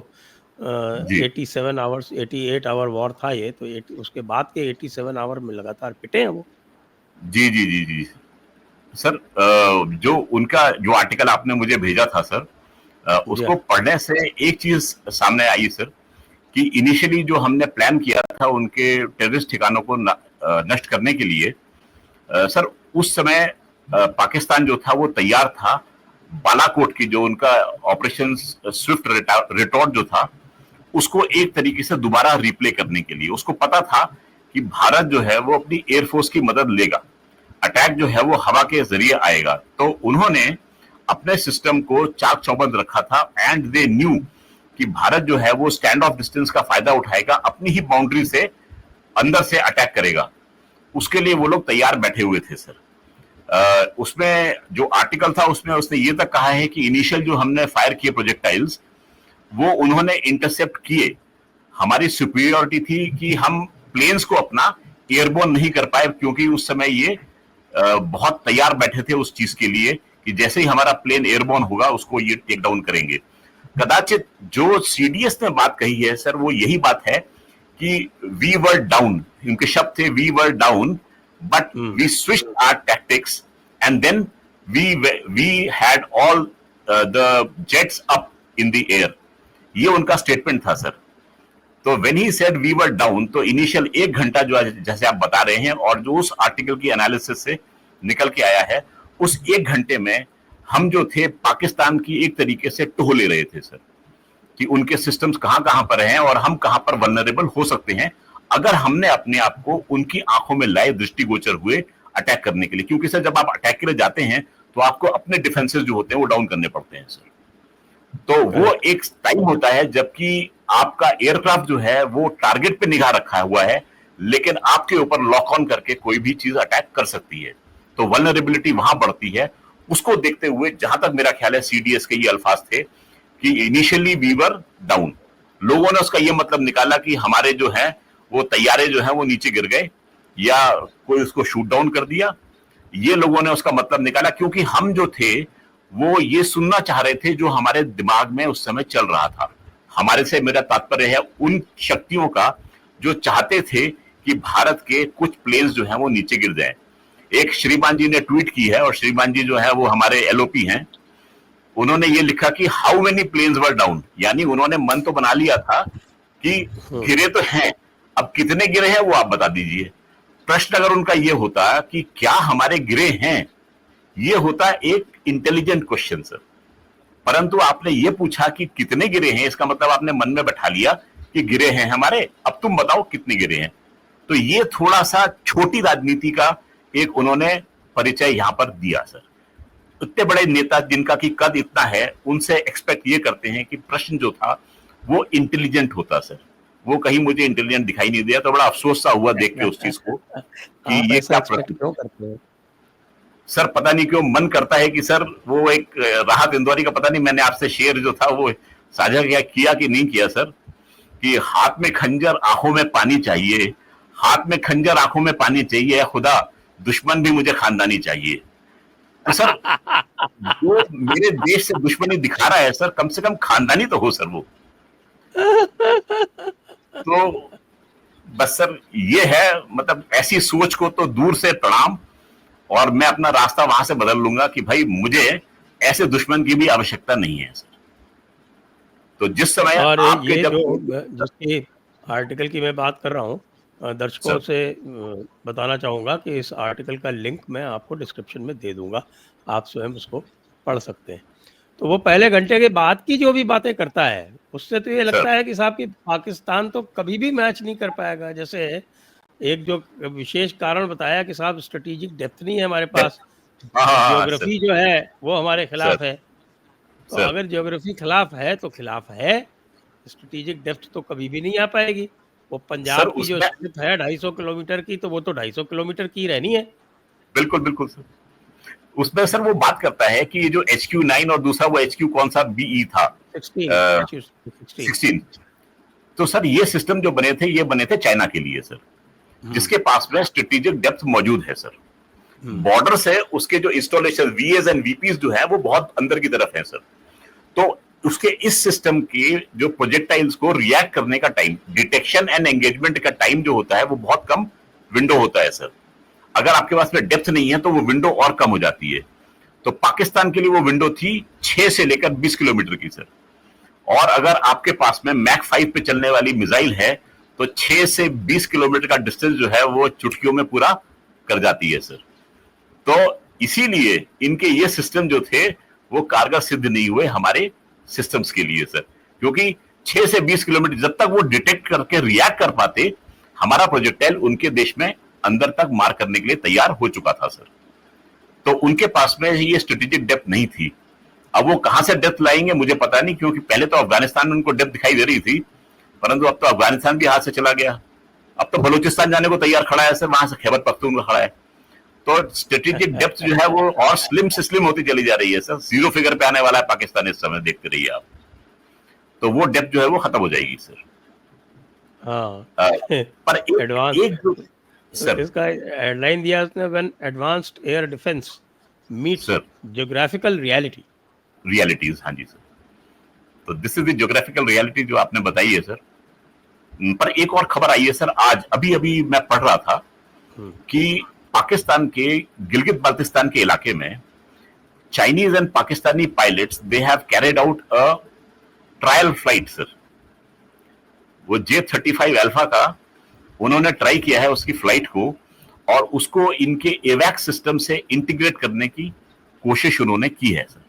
87 आवर्स 88 आवर वॉर था ये, तो उसके बाद के 87 आवर में लगातार पिटे हैं वो। जी जी जी जी सर, जो उनका जो आर्टिकल आपने मुझे भेजा था सर, उसको पढ़ने से एक चीज सामने आई सर, कि इनिशियली जो हमने प्लान किया था उनके टेररिस्ट ठिकानों को नष्ट करने के लिए, सर उस समय पाकिस्तान जो था वो तैयार था बालाकोट की, जो उनका ऑपरेशन स्विफ्ट रिटॉर्ट जो था, उसको एक तरीके से दोबारा रिप्ले करने के लिए। उसको पता था कि भारत जो है वो अपनी एयरफोर्स की मदद लेगा, अटैक जो है वो हवा के जरिए आएगा। तो उन्होंने अपने सिस्टम को चाक चौबंद रखा था एंड दे न्यू कि भारत जो है वो स्टैंड ऑफ डिस्टेंस का फायदा उठाएगा, अपनी ही बाउंड्री से अंदर से अटैक करेगा। उसके लिए वो लोग तैयार बैठे हुए थे सर। उसमें जो आर्टिकल था उसमें उसने ये तक कहा है कि इनिशियल जो हमने फायर किए प्रोजेक्टाइल्स वो उन्होंने इंटरसेप्ट किए। हमारी सुपीरियरिटी थी कि हम प्लेन्स को अपना एयरबोर्न नहीं कर पाए, क्योंकि उस समय ये बहुत तैयार बैठे थे उस चीज के लिए कि जैसे ही हमारा प्लेन एयरबोर्न होगा उसको ये टेक डाउन करेंगे। कदाचित जो सीडीएस ने बात कही है सर वो यही बात है कि वी वर डाउन, उनके शब्द थे we were down but we switched our tactics and then we had all the jets up in the air. ये उनका स्टेटमेंट था सर। तो when he said we were down, तो इनिशियल 1 घंटा जो जैसे आप बता रहे हैं और जो उस आर्टिकल की एनालिसिस से निकल के आया है, उस 1 घंटे में हम जो थे पाकिस्तान की एक तरीके से टोह ले रहे थे सर कि उनके सिस्टम्स कहां कहां पर हैं और हम कहां पर वल्नरेबल हो सकते हैं अगर हमने अपने आप को उनकी आंखों में लाए दृष्टिगोचर हुए अटैक करने के लिए। क्योंकि सर जब आप अटैक के लिए जाते हैं तो आपको अपने डिफेंसेस जो होते हैं वो डाउन करने पड़ते हैं सर। तो वो एक टाइम होता है जबकि आपका एयरक्राफ्ट जो है वो टारगेट पे निगाह रखा हुआ है, लेकिन आपके ऊपर लॉक ऑन करके कोई भी चीज अटैक कर सकती है। तो वल्नरेबिलिटी वहां बढ़ती है। उसको देखते हुए जहां तक मेरा ख्याल है सीडीएस के ये अल्फाज थे कि इनिशियली वी वर डाउन। लोगों ने उसका ये मतलब निकाला कि हमारे जो है वो तैयारे जो है वो नीचे गिर गए या कोई उसको शूट डाउन कर दिया। ये लोगों ने उसका मतलब निकाला क्योंकि हम जो थे वो ये सुनना चाह रहे थे जो हमारे दिमाग में उस समय चल रहा था। हमारे से मेरा तात्पर्य है उन शक्तियों का जो चाहते थे कि भारत के कुछ प्लेन्स जो हैं वो नीचे गिर जाएं। एक श्रीमान जी ने ट्वीट की है और श्रीमान जी जो है वो हमारे एलओपी हैं। उन्होंने ये लिखा कि how many planes were down, यानी उन्होंने मन तो बना लिया था कि गिरे तो हैं, अब कितने गिरे हैं वो आप बता दीजिए। प्रश्न अगर उनका ये होता कि क्या हमारे गिरे हैं, ये होता एक इंटेलिजेंट क्वेश्चन सर। परंतु आपने ये पूछा कि कितने गिरे हैं, इसका मतलब आपने मन में बैठा लिया कि गिरे हैं हमारे, अब तुम बताओ कितने गिरे हैं। तो ये थोड़ा सा छोटी राजनीति का एक उन्होंने परिचय यहां पर दिया सर। इतने बड़े नेता जिनका की कद इतना है उनसे एक्सपेक्ट ये करते हैं कि प्रश्न जो था वो इंटेलिजेंट होता सर। वो कहीं मुझे इंटेलिजेंट दिखाई नहीं दिया, तो बड़ा अफसोस सा हुआ देख के उस चीज को कि ये क्या प्रश्न क्यों करते हैं सर। पता नहीं क्यों मन करता है कि सर वो एक राहत इंदौरी का, पता नहीं मैंने आपसे शेर जो था वो साझा किया कि नहीं किया सर, कि हाथ में खंजर आंखों में पानी चाहिए, हाथ में खंजर आंखों में पानी चाहिए, खुदा दुश्मन भी मुझे खानदानी चाहिए। तो सर जो मेरे देश से दुश्मनी दिखा रहा है सर, कम से कम खानदानी तो हो सर वो। तो बस सर ये है, मतलब ऐसी सोच को तो दूर से प्रणाम, और मैं अपना रास्ता वहां से बदल लूंगा कि भाई मुझे ऐसे दुश्मन की भी आवश्यकता नहीं है सर। तो जिस समय और आपके ये जब जिसकी आर्टिकल की मैं बात कर रहा हूँ, दर्शकों से बताना चाहूंगा कि इस आर्टिकल का लिंक मैं आपको डिस्क्रिप्शन में दे दूंगा, आप स्वयं उसको पढ़ सकते हैं। तो वो पहले घंटे के बाद की जो भी बातें करता है उससे तो ये लगता है कि साहब कि पाकिस्तान तो कभी भी मैच नहीं कर पाएगा। जैसे एक जो विशेष कारण बताया कि साहब स्ट्रेटेजिक डेप्थ नहीं है हमारे पास, ज्योग्राफी जो है वो हमारे खिलाफ है। तो अगर ज्योग्राफी खिलाफ है तो खिलाफ है, स्ट्रेटेजिक डेप्थ तो कभी भी नहीं आ पाएगी। वो पंजाब की जो स्ट्रिप है 250 किलोमीटर की, तो वो तो 250 किलोमीटर की रहनी है। बिल्कुल बिल्कुल सर। उसमें सर वो बात करता है कि ये जो HQ9 और दूसरा वो HQ कौन सा BE था 16, तो सर ये सिस्टम जो बने थे ये बने थे चाइना के लिए सर, जिसके पास में स्ट्रेटेजिक डेप्थ मौजूद है सर। बॉर्डर से उसके जो इंस्टॉलेशन VAs एंड VPs जो है वो बहुत अंदर की तरफ है सर। तो उसके इस सिस्टम के जो प्रोजेक्टाइल्स को रिएक्ट करने का टाइम, डिटेक्शन एंड एंगेजमेंट का टाइम जो होता है वो बहुत कम विंडो होता है सर। अगर आपके पास में डेप्थ नहीं है तो वो विंडो और कम हो जाती है। तो पाकिस्तान के लिए वो विंडो थी 6 से लेकर 20 किलोमीटर की सर। और अगर आपके पास में मैक 5 पे चलने वाली मिसाइल है तो 6 से 20 किलोमीटर का डिस्टेंस जो है वो चुटकियों में पूरा कर जाती है सर। तो इसीलिए इनके ये सिस्टम जो थे वो कारगर सिद्ध नहीं हुए हमारे सिस्टम्स के लिए सर, क्योंकि 6 से 20 किलोमीटर जब तक वो डिटेक्ट करके रिएक्ट कर पाते, हमारा प्रोजेक्टाइल उनके देश में अंदर तक मार करने के लिए तैयार हो चुका था सर। तो उनके पास में ये स्ट्रेटेजिक डेप्थ नहीं थी। अब वो कहां से डेप्थ लाएंगे मुझे पता नहीं, क्योंकि पहले तो अफगानिस्तान में उनको डेप्थ दिखाई दे रही थी, परंतु अब तो अफगानिस्तान भी हाथ से चला गया। अब तो बलूचिस्तान जाने को तैयार खड़ा है सर, वहां से खैबर पख्तूनख्वा खड़ा है। तो स्ट्रेटेजिक डेप्थ जो है वो और स्लिम से स्लिम होती चली जा रही है सर। 0 फिगर पे आने वाला है पाकिस्तान इस समय, देखते रहिए आप। तो वो डेप्थ जो है वो खत्म हो जाएगी सर। हाँ पर एडवांस एक जो सर इसका हेडलाइन दिया उसने, when advanced air defence meets sir geographical reality. Realities, हाँ जी सर। तो this is the geographical reality जो आपने बताई है सर। पर एक और खबर आई है सर, आज अभी अभी मैं पढ़ रहा था कि पाकिस्तान के गिलगित बाल्टिस्तान के इलाके में Chinese and Pakistani pilots they have carried out a trial flight sir. वो J-35 अल्फा का उन्होंने ट्राई किया है उसकी फ्लाइट को, और उसको इनके एवैक सिस्टम से इंटीग्रेट करने की कोशिश उन्होंने की है सर।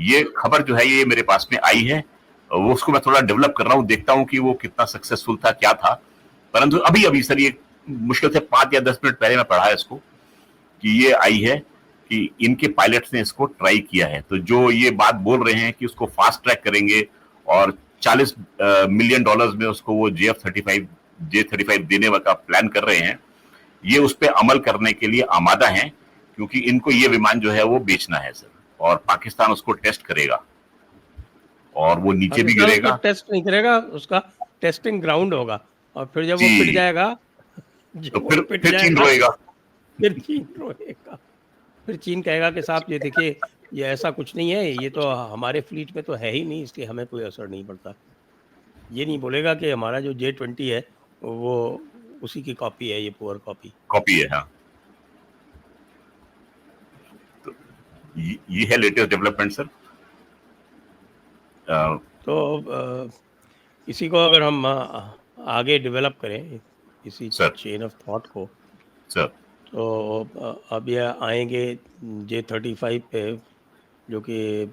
ये खबर जो है ये मेरे पास में आई है, वो उसको मैं थोड़ा डेवलप कर रहा हूं, देखता हूं कि वो कितना सक्सेसफुल था, क्या था। परंतु अभी अभी सर ये मुश्किल से 5 या 10 मिनट पहले मैं पढ़ा है इसको कि ये आई है कि इनके पायलट्स ने इसको ट्राई किया है। तो जो ये बात बोल रहे हैं कि उसको फास्ट ट्रैक करेंगे और $40 मिलियन में उसको वो J-35 देने का प्लान कर रहे हैं, ये उस पर अमल करने के लिए आमादा हैं, क्योंकि इनको ये विमान जो है वो बेचना है सर, और पाकिस्तान उसको टेस्ट करेगा और वो नीचे भी गिरेगा। टेस्ट नहीं करेगा, उसका टेस्टिंग ग्राउंड होगा, और फिर जब वो पिट जाएगा, तो फिर चीन रोएगा। फिर चीन रोएगा, फिर चीन कहेगा कि साहब ये देखिए ये ऐसा कुछ नहीं है, ये तो हमारे फ्लीट में तो है ही नहीं, इसलिए हमें कोई असर नहीं पड़ता। ये नहीं बोलेगा कि हमारा जो J-20 है वो उसी की कॉपी है, ये पुअर कॉपी है। हाँ, तो ये है लेटेस्ट डेवलपमेंट सर। तो इसी को अगर हम आगे डेवलप करें, इसी चेन ऑफ थॉट को सर, तो अब ये आएंगे J-35 पे, जो कि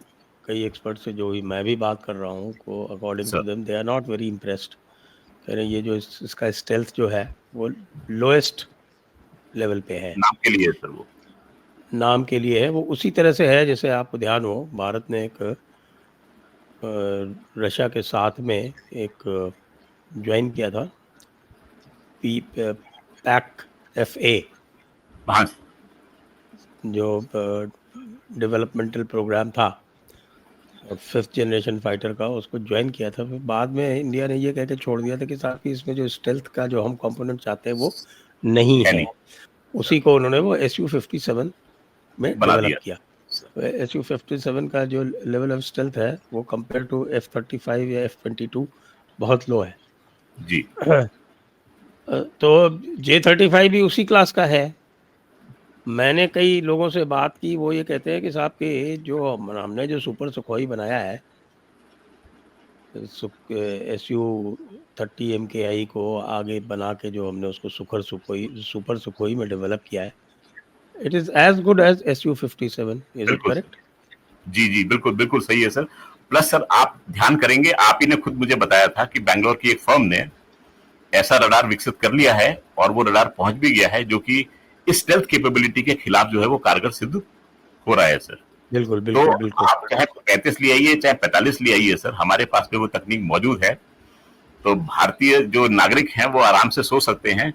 कई एक्सपर्ट से जो मैं भी बात कर रहा हूँ को according to them they are not very impressed. कह रहे ये जो इसका स्टेल्थ जो है वो लोएस्ट लेवल पे है। नाम के लिए सर, वो नाम के लिए है। वो उसी तरह से है जैसे आपको ध्यान हो, भारत ने एक रशिया के साथ में एक ज्वाइन किया था PAC-FA, जो डेवलपमेंटल प्रोग्राम था और 5th जनरेशन फाइटर का, उसको ज्वाइन किया था। फिर बाद में इंडिया ने ये कह के छोड़ दिया था कि साथ ही इसमें जो स्टेल्थ का जो हम कंपोनेंट चाहते हैं वो नहीं है। उसी को उन्होंने वो Su-57 में डेवलप किया। Su-57 का जो लेवल ऑफ स्टेल्थ है वो कंपेयर टू F-35 या F-22 बहुत लो है जी। तो J-35 भी उसी क्लास का है। मैंने कई लोगों से बात की, वो ये कहते हैं कि साहब कि जो हमने जो सुपर सुखोई बनाया है, Su-30 MKI को आगे बना के जो हमने उसको सुपर सुखोई में डेवलप किया है, it is as good as Su-57। Is it correct? जी जी, बिल्कुल बिल्कुल सही है सर। प्लस सर आप ध्यान करेंगे, आप ही ने खुद मुझे बताया था कि बैंगलोर की एक फर्म ने ऐसा रडार विकसित कर लिया है और वो रडार पहुंच भी गया है, जो कि इस स्टेल्थ कैपेबिलिटी के खिलाफ जो है वो कारगर सिद्ध हो रहा है सर। बिल्कुल बिल्कुल तो बिल्कुल। आप चाहे 35 ले आइए चाहे 45 ले आइए सर, हमारे पास में वो तकनीक मौजूद है। तो भारतीय जो नागरिक हैं वो आराम से सो सकते हैं,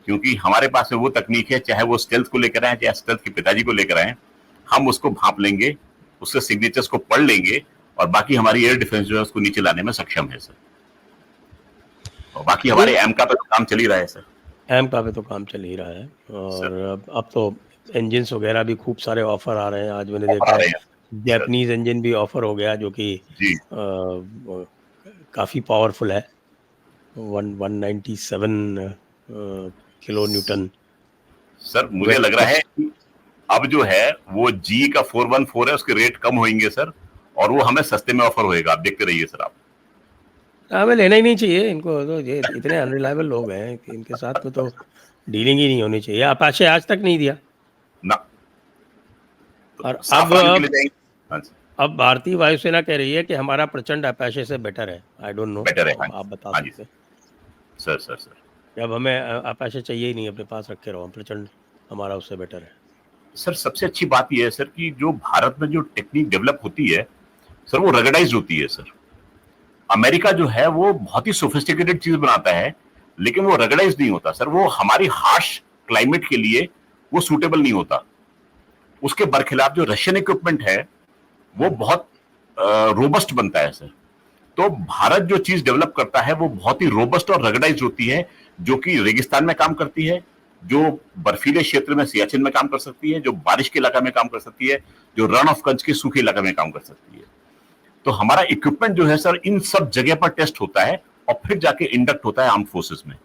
क्योंकि हमारे पास में वो तकनीक है, चाहे वो स्टेल्थ को लेकर आए चाहे स्टेल्थ के पिताजी को लेकर आए, हम उसको भांप लेंगे, उसके सिग्नेचर्स को पढ़ लेंगे, और बाकी हमारी एयर डिफेंस जो है उसको नीचे लाने में सक्षम है सर। और बाकी हमारे एमका पे तो काम चल ही रहा है सर। एमका पे तो काम चल ही रहा है, और अब तो इंजन्स वगैरह भी खूब सारे ऑफर आ रहे हैं। आज मैंने देखा जापानीज इंजन भी ऑफर हो गया, जो कि काफी पावरफुल है, 197 किलो न्यूटन। सर मुझे लग रहा है कि अब जो है वो जी का 414 है, उसके रेट कम होंगे सर, और वो हमें सस्ते में ऑफर होएगा। आप देखते रहिए सर। आप हमें लेना ही नहीं चाहिए इनको, तो ये इतने अनरिलायबल लोग हैं कि इनके साथ में तो डीलिंग ही नहीं होनी चाहिए। अपाचे आज तक नहीं दिया ना। तो और अब भारतीय वायुसेना कह रही है कि हमारा प्रचंड अपाचे से बेटर है। आई डोंट नो, बेटर है। आप बता सकते सर। सर अब हमें अपाचे चाहिए ही नहीं, अपने पास रखे रहो, प्रचंड हमारा उससे बेटर है। सर सबसे अच्छी बात यह है सर कि जो भारत में जो टेक्निक डेवलप होती है सर वो रगडाइज होती है सर। अमेरिका जो है वो बहुत ही सोफिस्टिकेटेड चीज बनाता है, लेकिन वो रगडाइज नहीं होता सर। वो हमारी हार्श क्लाइमेट के लिए वो सूटेबल नहीं होता। उसके बरखिलाफ जो रशियन इक्विपमेंट है वो बहुत रोबस्ट बनता है सर। तो भारत जो चीज डेवलप करता है वो बहुत ही रोबस्ट और रगडाइज होती है, जो कि रेगिस्तान में काम करती है, जो बर्फीले क्षेत्र में सियाचिन में काम कर सकती है, जो बारिश के इलाका में काम कर सकती है, जो रन ऑफ कच्छ के सूखे इलाका में काम कर सकती है। तो हमारा इक्विपमेंट जो है सर इन सब जगह पर टेस्ट होता है और फिर जाके इंडक्ट होता है आर्म फोर्सेस में।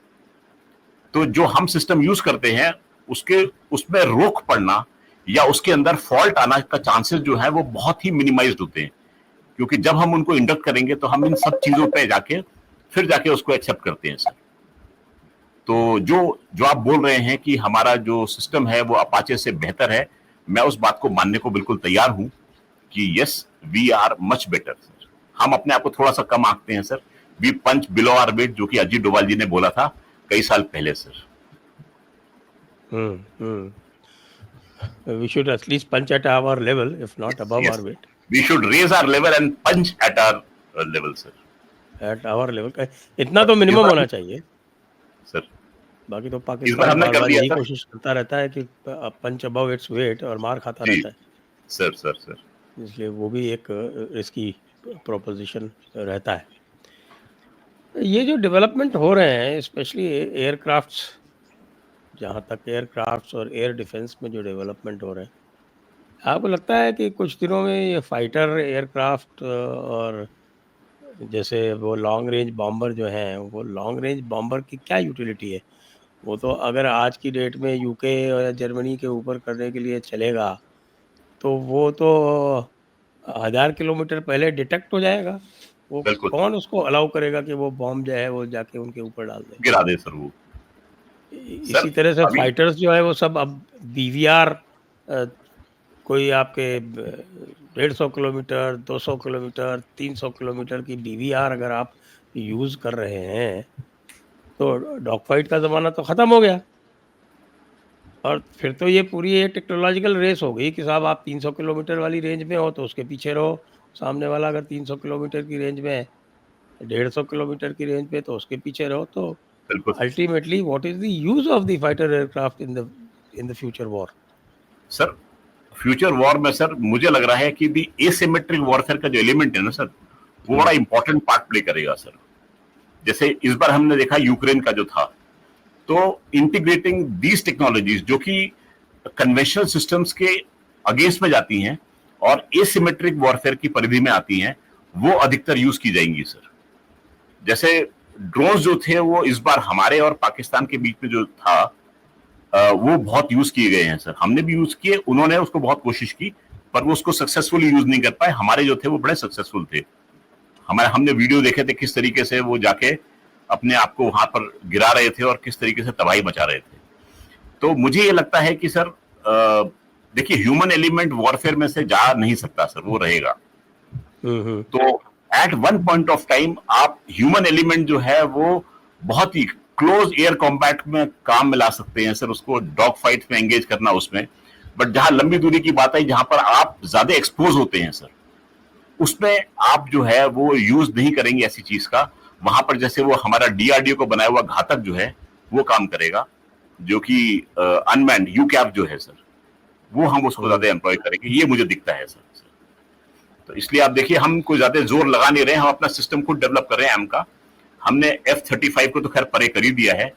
तो जो हम सिस्टम यूज करते हैं उसमें रोक पड़ना या उसके अंदर फॉल्ट आना का चांसेस जो है वो बहुत ही मिनिमाइज्ड होते हैं, क्योंकि जब हम उनको इंडक्ट करेंगे तो हम इन सब चीजों पे जाके उसको एक्सेप्ट करते हैं सर। तो जो आप बोल रहे हैं कि हमारा जो सिस्टम है वो अपाचे से बेहतर है, मैं उस बात को मानने को बिल्कुल तैयार हूं कि yes we are much better sir. हम अपने आप को थोड़ा सा कम आंकते हैं sir. We punch below our weight, जो कि अजीत डोभाल जी ने बोला था कई साल पहले sir. We should at least punch at our level, if not above Yes. our weight. We should raise our level and punch at our level sir. At our level का इतना तो मिनिमम होना चाहिए सर। बाकी तो इस बार पाकिस्तान हमने बार कर बार दिया यही सर। कोशिश करता रहता है कि पंच अबव इट्स वेट और मार खाता जी रहता है, सर सर सर। इसलिए वो भी एक रिस्की प्रोपोजिशन रहता है। ये जो डेवलपमेंट हो रहे हैं स्पेशली एयरक्राफ्ट्स, जहाँ तक एयरक्राफ्ट्स और एयर डिफेंस में जो डेवलपमेंट हो रहे हैं, आपको लगता है कि कुछ दिनों में ये फाइटर एयरक्राफ्ट और जैसे वो लॉन्ग रेंज बॉम्बर जो हैं, वो लॉन्ग रेंज बॉम्बर की क्या यूटिलिटी है? वो तो अगर आज की डेट में यूके या जर्मनी के ऊपर करने के लिए चलेगा, तो वो तो 1000 किलोमीटर पहले डिटेक्ट हो जाएगा। वो बिल्कुल कौन उसको अलाउ करेगा कि वो बॉम्ब जो है वो जाके उनके ऊपर डाल दे? गिरा दे सर वो। इसी सर तरह से अभी फाइटर्स जो है वो सब अब बीवीआर, कोई आपके 150 किलोमीटर, 200 किलोमीटर, 300 किलोमीटर की बीवीआर अगर आप यूज़ कर रहे हैं, तो डॉग फाइट का ज़माना तो ख़त्म हो गया। और फिर तो ये पूरी एक टेक्नोलॉजिकल रेस हो गई कि साहब आप 300 किलोमीटर वाली रेंज में हो तो उसके पीछे रहो, सामने वाला अगर 300 किलोमीटर की रेंज में है, 150 किलोमीटर की रेंज पे तो उसके पीछे रहो। तो बिल्कुल ultimately what is the use of the fighter aircraft in the future war? Sir. Future war में सर मुझे लग रहा है कि दी एसिमेट्रिक वॉरफेयर का जो एलिमेंट है ना सर, वो बड़ा इंपॉर्टेंट पार्ट प्ले करेगा सर। जैसे इस बार हमने देखा यूक्रेन का जो था, तो इंटीग्रेटिंग दीज टेक्नोलॉजीज जो कि कन्वेंशनल सिस्टम्स के अगेंस्ट में जाती हैं और एसिमेट्रिक वॉरफेयर की परिधि में आती हैं, वो अधिकतर यूज की जाएंगी सर। जैसे ड्रोन्स जो थे वो इस बार हमारे और पाकिस्तान के बीच में जो था वो बहुत यूज किए गए हैं सर। हमने भी यूज किए, उन्होंने उसको बहुत कोशिश की, पर वो उसको सक्सेसफुली यूज नहीं कर पाए। हमारे जो थे वो बड़े सक्सेसफुल थे। हमने वीडियो देखे थे किस तरीके से वो जाके अपने आप को वहां पर गिरा रहे थे और किस तरीके से तबाही मचा रहे थे। तो मुझे ये लगता है कि सर देखिए ह्यूमन एलिमेंट वॉरफेयर में से जा नहीं सकता सर, वो रहेगा। तो at one point of time आप ह्यूमन एलिमेंट जो है वो बहुत ही क्लोज एयर कॉम्बैट में काम में ला सकते हैं सर, उसको डॉग फाइट में एंगेज करना उसमें। बट जहां लंबी दूरी की बात आई, जहां पर आप ज्यादा एक्सपोज होते हैं सर, उसमें आप जो है वो यूज नहीं करेंगे ऐसी चीज का। वहां पर जैसे वो हमारा डीआरडीओ को बनाया हुआ घातक जो है वो काम करेगा, जो कि अनमैन्ड यूकैप जो है सर, वो हम उसको ज्यादा एम्प्लॉय करेंगे, ये मुझे दिखता है सर। तो इसलिए आप देखिए हम कोई ज्यादा जोर लगा नहीं रहे, हम अपना सिस्टम खुद डेवलप कर रहे हैं एम का। हमने F-35 को तो खैर परे कर ही दिया है,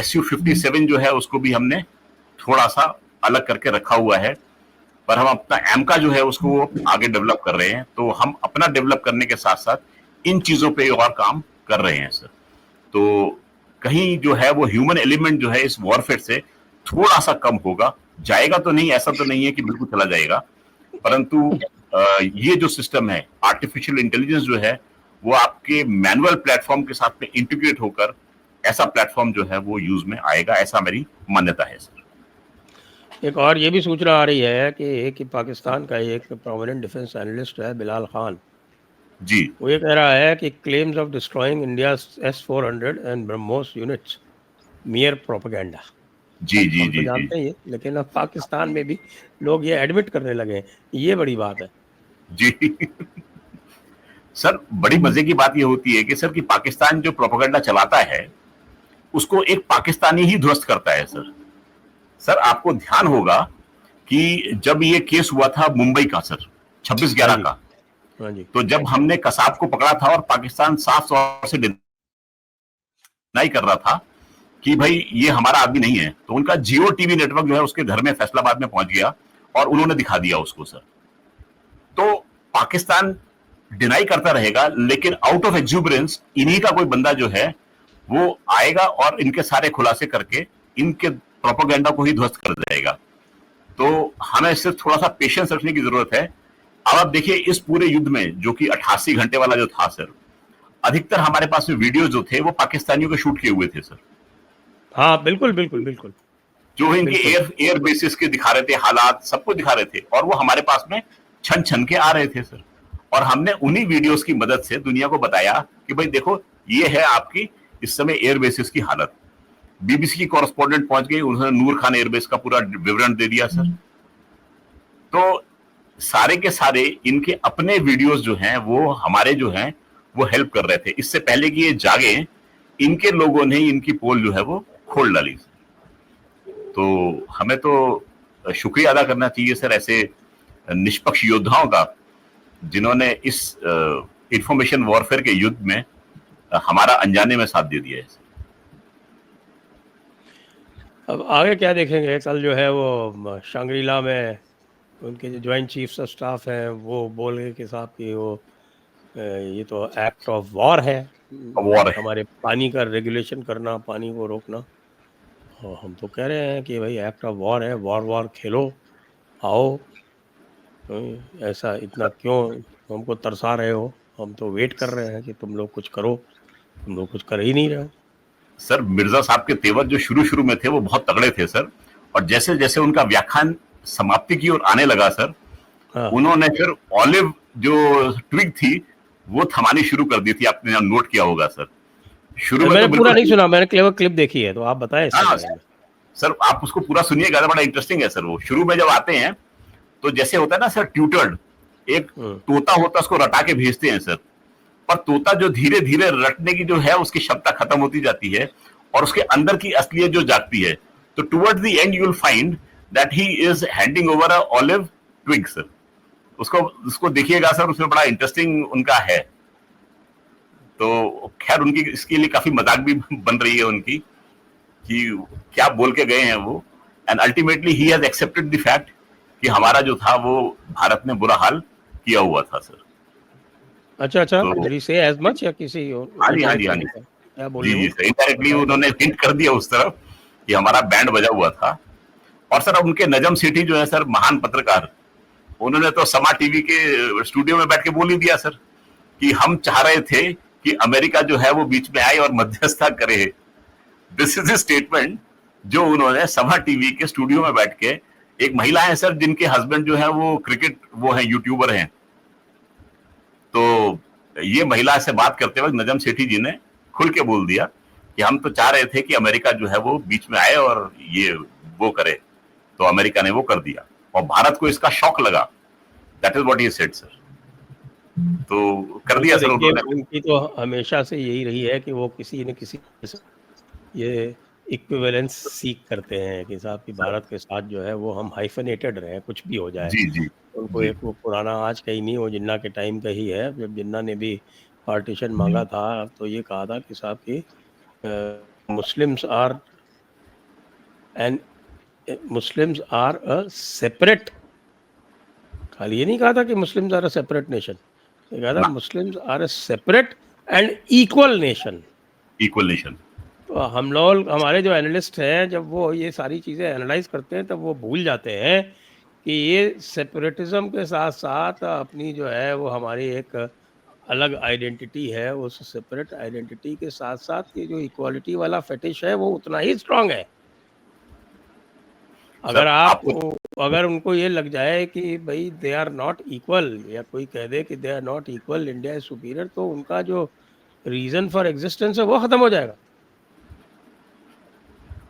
Su-57 जो है उसको भी हमने थोड़ा सा अलग करके रखा हुआ है, पर हम अपना एम का जो है उसको आगे डेवलप कर रहे हैं। तो हम अपना डेवलप करने के साथ साथ इन चीजों पे और काम कर रहे हैं सर। तो कहीं जो है वो ह्यूमन एलिमेंट जो है इस वॉरफेयर से थोड़ा सा कम होगा, जाएगा तो नहीं, ऐसा तो नहीं है कि बिल्कुल चला जाएगा, परंतु ये जो सिस्टम है आर्टिफिशियल इंटेलिजेंस जो है वो आपके मैनुअल प्लेटफॉर्म के साथ में इंटीग्रेट होकर ऐसा प्लेटफॉर्म जो है वो यूज में आएगा, ऐसा मेरी मान्यता है सर। एक और ये भी सूचना आ रही है कि पाकिस्तान का एक प्रोमिनेंट डिफेंस एनालिस्ट है बिलाल खान जी, वो ये कह रहा है कि claims of destroying India S-400 and BrahMos units mere propaganda. जी जी हम तो जी जी जानते ही हैं, लेकिन अब पाकिस्तान में भी लोग ये एडमिट करने लगे हैं, ये बड़ी बात है। जी। सर बड़ी मजे की बात ये होती है कि सर कि पाकिस्तान जो प्रोपेगेंडा चलाता है उसको एक पाकिस्तानी ही ध्वस्त करता है सर। सर आपको ध्यान होगा कि जब ये केस हुआ था मुंबई का सर, हाँ 26/11 जी, का, हाँ जी, तो जब हमने कसाब को पकड़ा था और पाकिस्तान साफ तौर से डिनाई कर रहा था कि भाई ये हमारा आदमी नहीं है, तो उनका जियो टीवी नेटवर्क जो है उसके घर में फैसलाबाद में पहुंच गया और उन्होंने दिखा दिया उसको सर। तो पाकिस्तान डिनाई करता रहेगा, लेकिन आउट ऑफ एक्सूबरेंस इन्हीं का कोई बंदा जो है वो आएगा और इनके सारे खुलासे करके इनके प्रोपेगेंडा को ही ध्वस्त कर जाएगा। तो हमें सिर्फ थोड़ा सा पेशेंस रखने की जरूरत है। अब आप देखिए इस पूरे युद्ध में जो कि 88 घंटे वाला जो था सर, अधिकतर हमारे पास में वीडियो जो थे वो पाकिस्तानियों के शूट किए हुए थे सर, हाँ बिल्कुल बिल्कुल बिल्कुल जो इनके बिल्कुल। एयर बेसिस के दिखा रहे थे, हालात सब कुछ दिखा रहे थे और वो हमारे पास में छन छन के आ रहे थे सर। और हमने उन्हीं वीडियोस की मदद से दुनिया को बताया कि भाई देखो ये है आपकी इस समय एयर बेसिस की हालत। बीबीसी की कॉरेस्पॉन्डेंट पहुंच गई, उन्होंने नूर खान एयरबेस का पूरा विवरण दे दिया सर। तो सारे के सारे इनके अपने वीडियोस जो हैं वो हमारे जो हैं वो हेल्प कर रहे थे। इससे पहले कि ये जागे इनके लोगों ने इनकी पोल जो है वो खोल डाली। तो हमें तो शुक्रिया अदा करना चाहिए सर ऐसे निष्पक्ष योद्धाओं का जिन्होंने इस इंफॉर्मेशन वॉरफेयर के युद्ध में हमारा अनजाने में साथ दे दिया है। अब आगे क्या देखेंगे? कल जो है वो शांग्रीला में उनके जो ज्वाइंट चीफ्स ऑफ स्टाफ हैं वो बोल गए कि साहब कि वो ये तो एक्ट ऑफ वॉर है, वॉर है। हमारे पानी का रेगुलेशन करना, पानी को रोकना। और हम तो कह रहे हैं कि भाई एक्ट ऑफ वॉर है, वॉर वॉर खेलो, आओ। ऐसा इतना क्यों हमको तरसा रहे हो? हम तो वेट कर रहे हैं कि तुम लोग कुछ करो, तुम लोग कुछ कर ही नहीं रहे हो। सर मिर्जा साहब के तेवर जो शुरू शुरू में थे वो बहुत तगड़े थे सर, और जैसे जैसे उनका व्याख्यान समाप्ति की ओर आने लगा सर, हाँ, उन्होंने फिर ऑलिव जो ट्विग थी वो थमानी शुरू कर दी थी। आपने नोट किया होगा सर, शुरू में तो मैंने पूरा बिल्कुल नहीं सुना, मैंने केवल क्लिप देखी है, तो आप बताएं इसके हाँ बारे में। सर आप उसको पूरा सुनिएगा, बड़ा इंटरेस्टिंग है सर। वो शुरू में जब आते हैं तो जैसे होता है ना सर, ट्यूटर्ड एक तोता होता है उसको रटा के भेजते हैं सर, पर तोता जो धीरे धीरे रटने की जो है उसकी क्षमता खत्म होती जाती है और उसके अंदर की असलियत जो जागती है, तो towards the end you will find that he is handing over a olive twig sir. उसको उसको देखिएगा सर, उसमें बड़ा इंटरेस्टिंग उनका है। तो खैर उनकी इसके लिए काफी मजाक भी बन रही है उनकी कि क्या बोल के गए हैं वो, and ultimately he has accepted the fact कि हमारा जो था वो भारत ने बुरा हाल किया हुआ था सर। अच्छा अच्छा, तो डिड ही से एज मच या किसी हाँ जी हाँ जी हाँ इनडायरेक्टली जी क्या बोले जी वो? जी सर, इनडायरेक्टली बताएं उन्होंने हिंट कर दिया उस तरफ कि हमारा बैंड बजा हुआ था। और सर अब उनके नजम सेठी जो है सर, महान पत्रकार, उन्होंने तो समा टीवी के स्टूडियो में बैठ के बोल ही दिया सर कि हम चाह रहे थे कि अमेरिका जो है वो बीच में आए और मध्यस्थता करे। दिस इज ए स्टेटमेंट जो उन्होंने समा टीवी के स्टूडियो में बैठ के, एक महिला है सर जिनके हस्बैंड जो है वो क्रिकेट वो है यूट्यूबर हैं, तो ये महिला से बात करते वक्त नजम सेठी जी ने खुल के बोल दिया कि हम तो चाह रहे थे कि अमेरिका जो है वो बीच में आए और ये वो करे, तो अमेरिका ने वो कर दिया और भारत को इसका शॉक लगा। That is what he said sir. तो कर वो दिया तो सर देखिए, उन्होंने। उनकी तो हमेशा से यही रही है कि वो किसी न किसी ये इक्विवेलेंस सीख करते हैं कि साहब कि भारत के साथ जो है वो हम हाइफनेटेड रहे, कुछ भी हो जाए। जी जी उनको जी एक वो पुराना आज का ही नहीं, वो जिन्ना के टाइम का ही है। जब जिन्ना ने भी पार्टीशन मांगा था तो ये कहा था कि साहब कि Muslims are and Muslims are a separate, खाली ये नहीं कहा था कि Muslims are a separate nation, ये कहा था ना Muslims are a separate and equal nation. Equal nation. तो हम लोग, हमारे जो एनालिस्ट हैं, जब वो ये सारी चीज़ें एनालाइज करते हैं तब वो भूल जाते हैं कि ये सेपरेटिज्म के साथ साथ अपनी जो है वो हमारी एक अलग आइडेंटिटी है, उस सेपरेट आइडेंटिटी के साथ साथ ये जो इक्वालिटी वाला फेटिश है वो उतना ही स्ट्रांग है। अगर सर आप आपको अगर उनको ये लग जाए कि भाई दे आर नॉट इक्वल, या कोई कह दे कि they are not equal, India is superior, तो उनका जो रीजन फॉर एग्जिस्टेंस है वो खत्म हो जाएगा।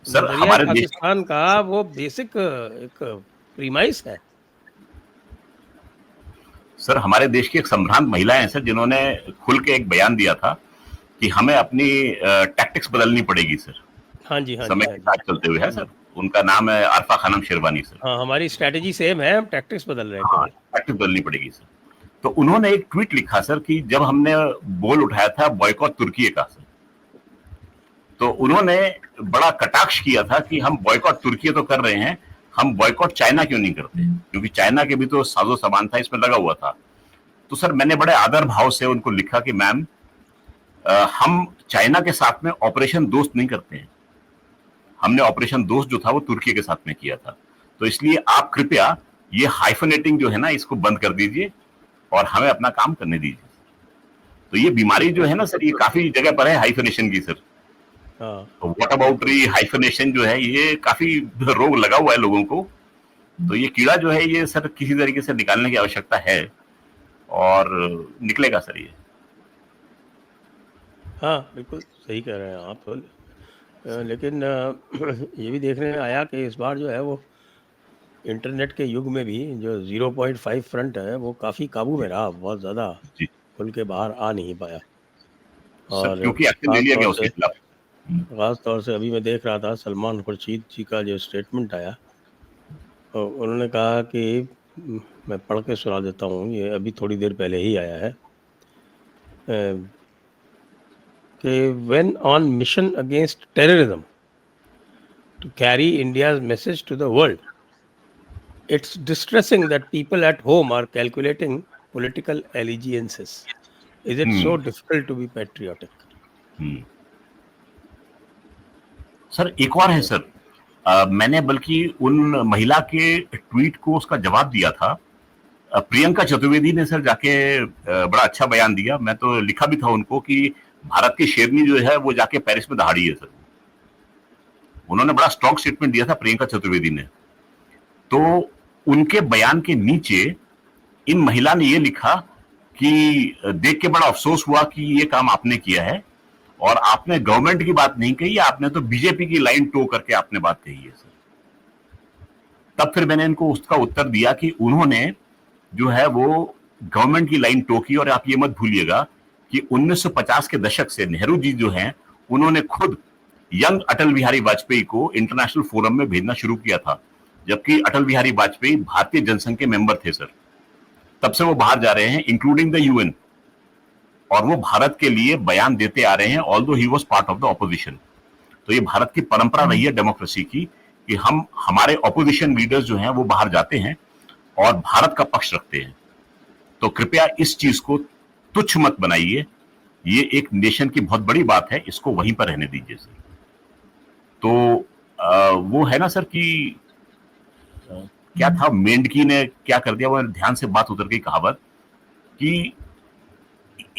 सर नजरिया हमारे देश पाकिस्तान का वो बेसिक एक प्रीमाइस है। सर हमारे देश की एक संभ्रांत महिला है सर, जिन्होंने खुल के एक बयान दिया था कि हमें अपनी टैक्टिक्स बदलनी पड़ेगी सर, हाँ जी, हाँ जी, समय हाँ के जी। साथ चलते हुए है सर। उनका नाम है आरफा खानम शेरवानी सर। हाँ, हमारी स्ट्रैटेजी सेम है, हम टैक्टिक्स बदल रहे हैं हाँ, केवल। टैक्टिक्स बदलनी पड़ेगी सर। तो उन्होंने एक ट्वीट लिखा सर कि जब हमने बोल उठाया था बॉयकॉट तुर्की का सर, तो उन्होंने बड़ा कटाक्ष किया था कि हम बॉयकॉट तुर्की तो कर रहे हैं, हम बॉयकॉट चाइना क्यों नहीं करते, क्योंकि चाइना के भी तो साजो सामान था इसमें लगा हुआ था। तो सर मैंने बड़े आदर भाव से उनको लिखा कि मैम हम चाइना के साथ में ऑपरेशन दोस्त नहीं करते हैं, हमने ऑपरेशन दोस्त जो था वो तुर्की के साथ में किया था। तो इसलिए आप कृपया ये हाइफनेटिंग जो है ना इसको बंद कर दीजिए और हमें अपना काम करने दीजिए। तो ये बीमारी जो है ना सर, ये काफी जगह पर है हाइफनेशन की सर। हाँ, व्हाट अबाउट हाइफनेशन जो है ये काफी रोग लगा हुआ है लोगों को। तो ये कीड़ा जो है ये सर किसी तरीके से निकालने की आवश्यकता है और निकलेगा सर ये। हाँ, बिल्कुल सही कह रहे हैं आप। लेकिन ये भी देखने में आया कि इस बार जो है वो इंटरनेट के युग में भी जो 0.5 फ्रंट है वो काफ़ी काबू में रहा, बहुत ज़्यादा जी खुल के बाहर आ नहीं पाया। सर, और क्योंकि एक्शन ले लिया गया उसके खिलाफ। ख़ास तौर से अभी मैं देख रहा था सलमान खुर्शीद जी का जो स्टेटमेंट आया, तो उन्होंने कहा कि मैं पढ़ के सुना देता हूँ, ये अभी थोड़ी देर पहले ही आया है कि when on mission against terrorism to carry India's message to the world, it's distressing that people at home are calculating political allegiances. Is it so difficult to be patriotic? Sir एक और है सर, मैंने बल्कि उन महिला के ट्वीट को उसका जवाब दिया था। प्रियंका चतुर्वेदी ने सर जाके बड़ा अच्छा बयान दिया। मैं तो लिखा भी था उनको कि भारत की शेरनी जो है वो जाके पेरिस में दहाड़ी है सर। उन्होंने बड़ा स्ट्रॉन्ग स्टेटमेंट दिया था प्रियंका चतुर्वेदी ने। तो उनके बयान के नीचे इन महिला ने ये लिखा कि देख के बड़ा अफसोस हुआ कि ये काम आपने किया है और आपने गवर्नमेंट की बात नहीं कही, आपने तो बीजेपी की लाइन टो करके आपने बात कही है सर। तब फिर मैंने इनको उसका उत्तर दिया कि उन्होंने जो है वो गवर्नमेंट की लाइन टो की। और आप ये मत भूलिएगा कि 1950 के दशक से नेहरू जी जो हैं उन्होंने खुद यंग अटल बिहारी वाजपेयी को इंटरनेशनल फोरम में भेजना शुरू किया था, जबकि अटल बिहारी वाजपेयी भारतीय जनसंघ के मेंबर थे सर। तब से वो बाहर जा रहे हैं इंक्लूडिंग द यूएन, और वो भारत के लिए बयान देते आ रहे हैं although he was part of the opposition. तो ये भारत की परंपरा रही है डेमोक्रेसी की कि हम हमारे ऑपोजिशन लीडर्स जो हैं वो बाहर जाते हैं और भारत का पक्ष रखते हैं। तो कृपया इस चीज को तुच्छ मत बनाइए, ये एक नेशन की बहुत बड़ी बात है, इसको वहीं पर रहने दीजिए सर। तो वो है ना सर कि क्या था, मेंढकी ने क्या कर दिया, वो ध्यान से बात उतर गई कहावत कि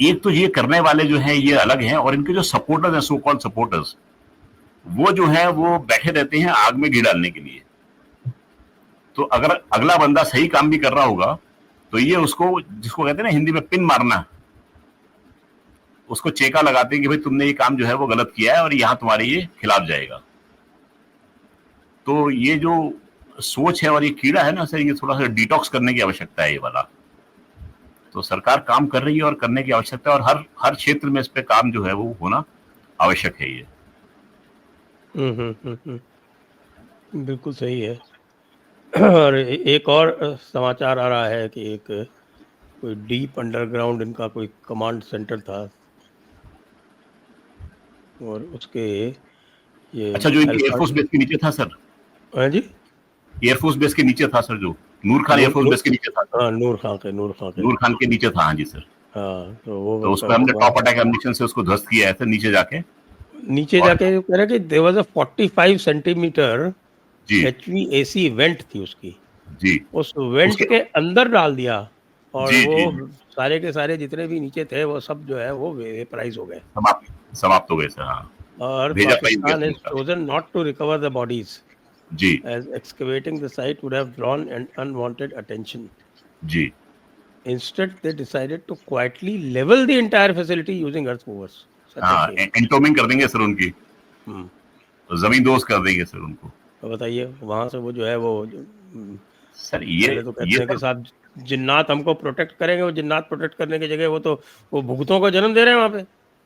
एक तो ये करने वाले जो हैं ये अलग हैं और इनके जो सपोर्टर्स हैं, सो कॉल्ड सपोर्टर्स, वो जो है वो बैठे रहते हैं आग में घी डालने के लिए। तो अगर अगला बंदा सही काम भी कर रहा होगा तो ये उसको, जिसको कहते हैं ना हिंदी में पिन मारना, उसको चेका लगाते हैं कि भाई तुमने ये काम जो है वो गलत किया है और यहां तुम्हारे ये खिलाफ जाएगा। तो ये जो सोच है और ये कीड़ा है ना सर, ये थोड़ा सा डिटॉक्स करने की आवश्यकता है ये वाला। तो सरकार काम कर रही है और करने की आवश्यकता है, और हर क्षेत्र में इस पे काम जो है वो होना आवश्यक है ये। बिल्कुल सही है। और एक और समाचार आ रहा है कि एक कोई डीप अंडरग्राउंड इनका कोई कमांड सेंटर था और उसके ये अच्छा, जो इनकी एयरफोर्स बेस के नीचे था सर। हाँ जी, एयरफोर्स बेस के नीचे था सर, जो नूर खान एयरफोर्स बेस के नीचे था। हाँ, नूर खान के नीचे था। हाँ जी सर। हाँ, तो वो तो उसको हमने टॉप अटैक एमिशन से उसको ध्वस्त किया है सर, नीचे जाके कह रहे कि देयर वाज अ 45 सेंटीमीटर जी HVAC वेंट थी उसकी जी, उस वेंट के अंदर डाल दिया और जी, वो जी, सारे के सारे जितने भी नीचे थे वो सब जो है वो वेपराइज हो गए, समाप्त हो गए सर। हाँ, और भेजा Pakistan has chosen not to recover the bodies ji as excavating the site would have drawn an unwanted attention. Ji. Instead, they decided to quietly level the entire facility using earth movers. हाँ, एंटोमिंग कर देंगे सर उनकी। जमींदोज कर देंगे सर उनको। तो बताइए वहां से वो जो है वो सर ये पहले तो कहते हैं कि साहब जिन्नात हमको प्रोटेक्ट करेंगे, वो जिन्नात प्रोटेक्ट करने की जगह वो भुगतों को जन्म दे रहे हैं वहां पे।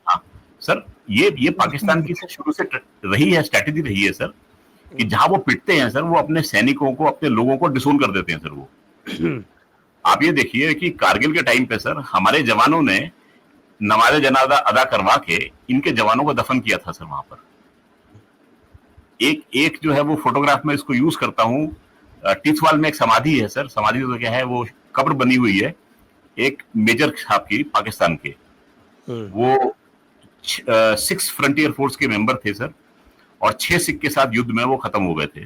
हाँ सर, ये पाकिस्तान की सर शुरू से रही है, स्ट्रैटेजी रही है सर, कि जहां वो पिटते हैं सर, वो अपने सैनिकों को, अपने लोगों को डिसोन कर देते हैं सर वो। आप ये देखिए कि कारगिल के टाइम पे सर हमारे जवानों ने नमाज़े जनाजा अदा करवा के इनके जवानों को दफन किया था सर वहां पर। एक जो है वो फोटोग्राफ में इसको यूज करता हूँ, टिथवाल में एक समाधि है सर, समाधि तो क्या है, वो कब्र बनी हुई है एक मेजर साहब की पाकिस्तान के। वो 6 फ्रंटियर फोर्स के मेंबर थे सर, और 6 सिख के साथ युद्ध में वो खत्म हो गए थे।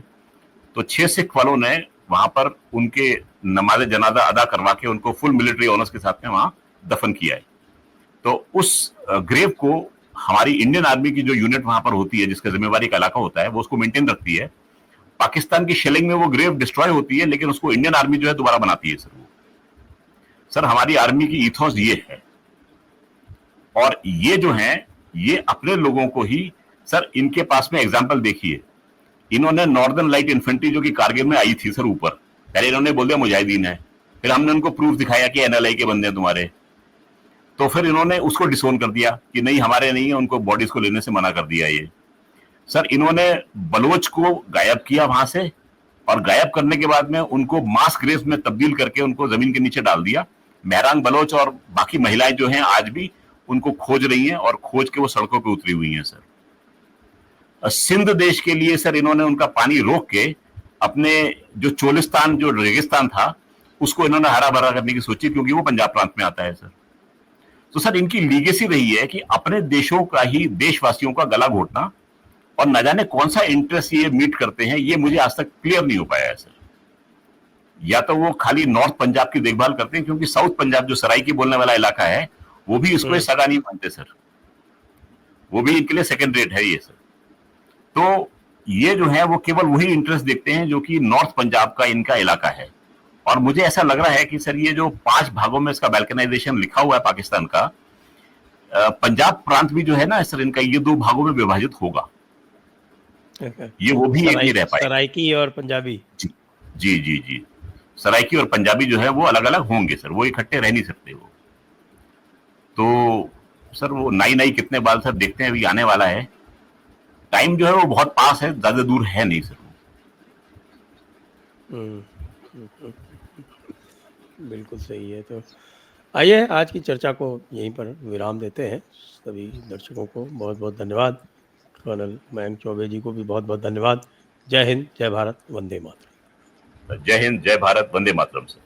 तो 6 सिख वालों ने वहां पर उनके नमाज जनाजा अदा करवा के उनको फुल मिलिट्री ऑनर्स के साथ में वहां दफन किया है। तो उस ग्रेव को हमारी इंडियन आर्मी की जो यूनिट वहां पर होती है, जिसका जिम्मेवारी का इलाका होता है, वो उसको मेंटेन रखती है। पाकिस्तान की शेलिंग में वो ग्रेव डिस्ट्रॉय होती है, लेकिन उसको इंडियन आर्मी जो है दोबारा बनाती है सर वो। सर हमारी आर्मी की इथोस ये है, और ये जो है ये अपने लोगों को ही सर, इनके पास में एग्जाम्पल देखिए, इन्होंने नॉर्दर्न लाइट इन्फेंट्री जो कि कारगिल में आई थी सर ऊपर, पहले इन्होंने बोल दिया मुजाहिदीन है, फिर हमने उनको प्रूफ दिखाया कि एनएलआई के बंदे हैं तुम्हारे, तो फिर इन्होंने उसको डिसोन कर दिया कि नहीं हमारे नहीं है, उनको बॉडीज को लेने से मना कर दिया। ये सर इन्होंने बलोच को गायब किया वहां से, और गायब करने के बाद में उनको मास ग्रेव्स में तब्दील करके उनको जमीन के नीचे डाल दिया। मेहरान बलोच और बाकी महिलाएं जो हैं आज भी उनको खोज रही हैं, और खोज के वो सड़कों पे उतरी हुई हैं सर। सिंध देश के लिए सर इन्होंने उनका पानी रोक के अपने जो चोलिस्तान, जो रेगिस्तान था, उसको इन्होंने हरा भरा करने की सोची, क्योंकि वो पंजाब प्रांत में आता है सर। तो सर इनकी लीगेसी रही है कि अपने देशों का ही देशवासियों का गला घोटना, और न जाने कौन सा इंटरेस्ट ये मीट करते हैं, ये मुझे आज तक क्लियर नहीं हो पाया है सर। या तो वो खाली नॉर्थ पंजाब की देखभाल करते हैं, क्योंकि साउथ पंजाब जो सराइकी बोलने वाला इलाका है, वो भी इसको सगा नहीं मानते सर, वो भी इनके लिए सेकेंड रेट है ये सर। तो ये जो है वो केवल वही इंटरेस्ट देखते हैं जो कि नॉर्थ पंजाब का इनका इलाका है। और मुझे ऐसा लग रहा है कि सर ये जो 5 भागों में इसका बैल्कनाइजेशन लिखा हुआ है पाकिस्तान का, पंजाब प्रांत भी जो है ना सर इनका, ये 2 भागों में विभाजित होगा, ये वो भी एक नहीं रह पाएगा। सराइकी और पंजाबी, जी जी जी, सराइकी और पंजाबी जो है वो अलग अलग होंगे सर, वो इकट्ठे रह नहीं सकते वो। तो सर वो नाई कितने बाल सर, देखते हैं, अभी आने वाला है टाइम, जो है वो बहुत पास है, ज्यादा दूर है नहीं सर। बिल्कुल सही है। तो आइए आज की चर्चा को यहीं पर विराम देते हैं। सभी दर्शकों को बहुत बहुत धन्यवाद। कर्नल मयंक चौबे जी को भी बहुत बहुत धन्यवाद। जय हिंद, जय भारत, वंदे मातरम। जय हिंद, जय भारत, वंदे मातरम सर।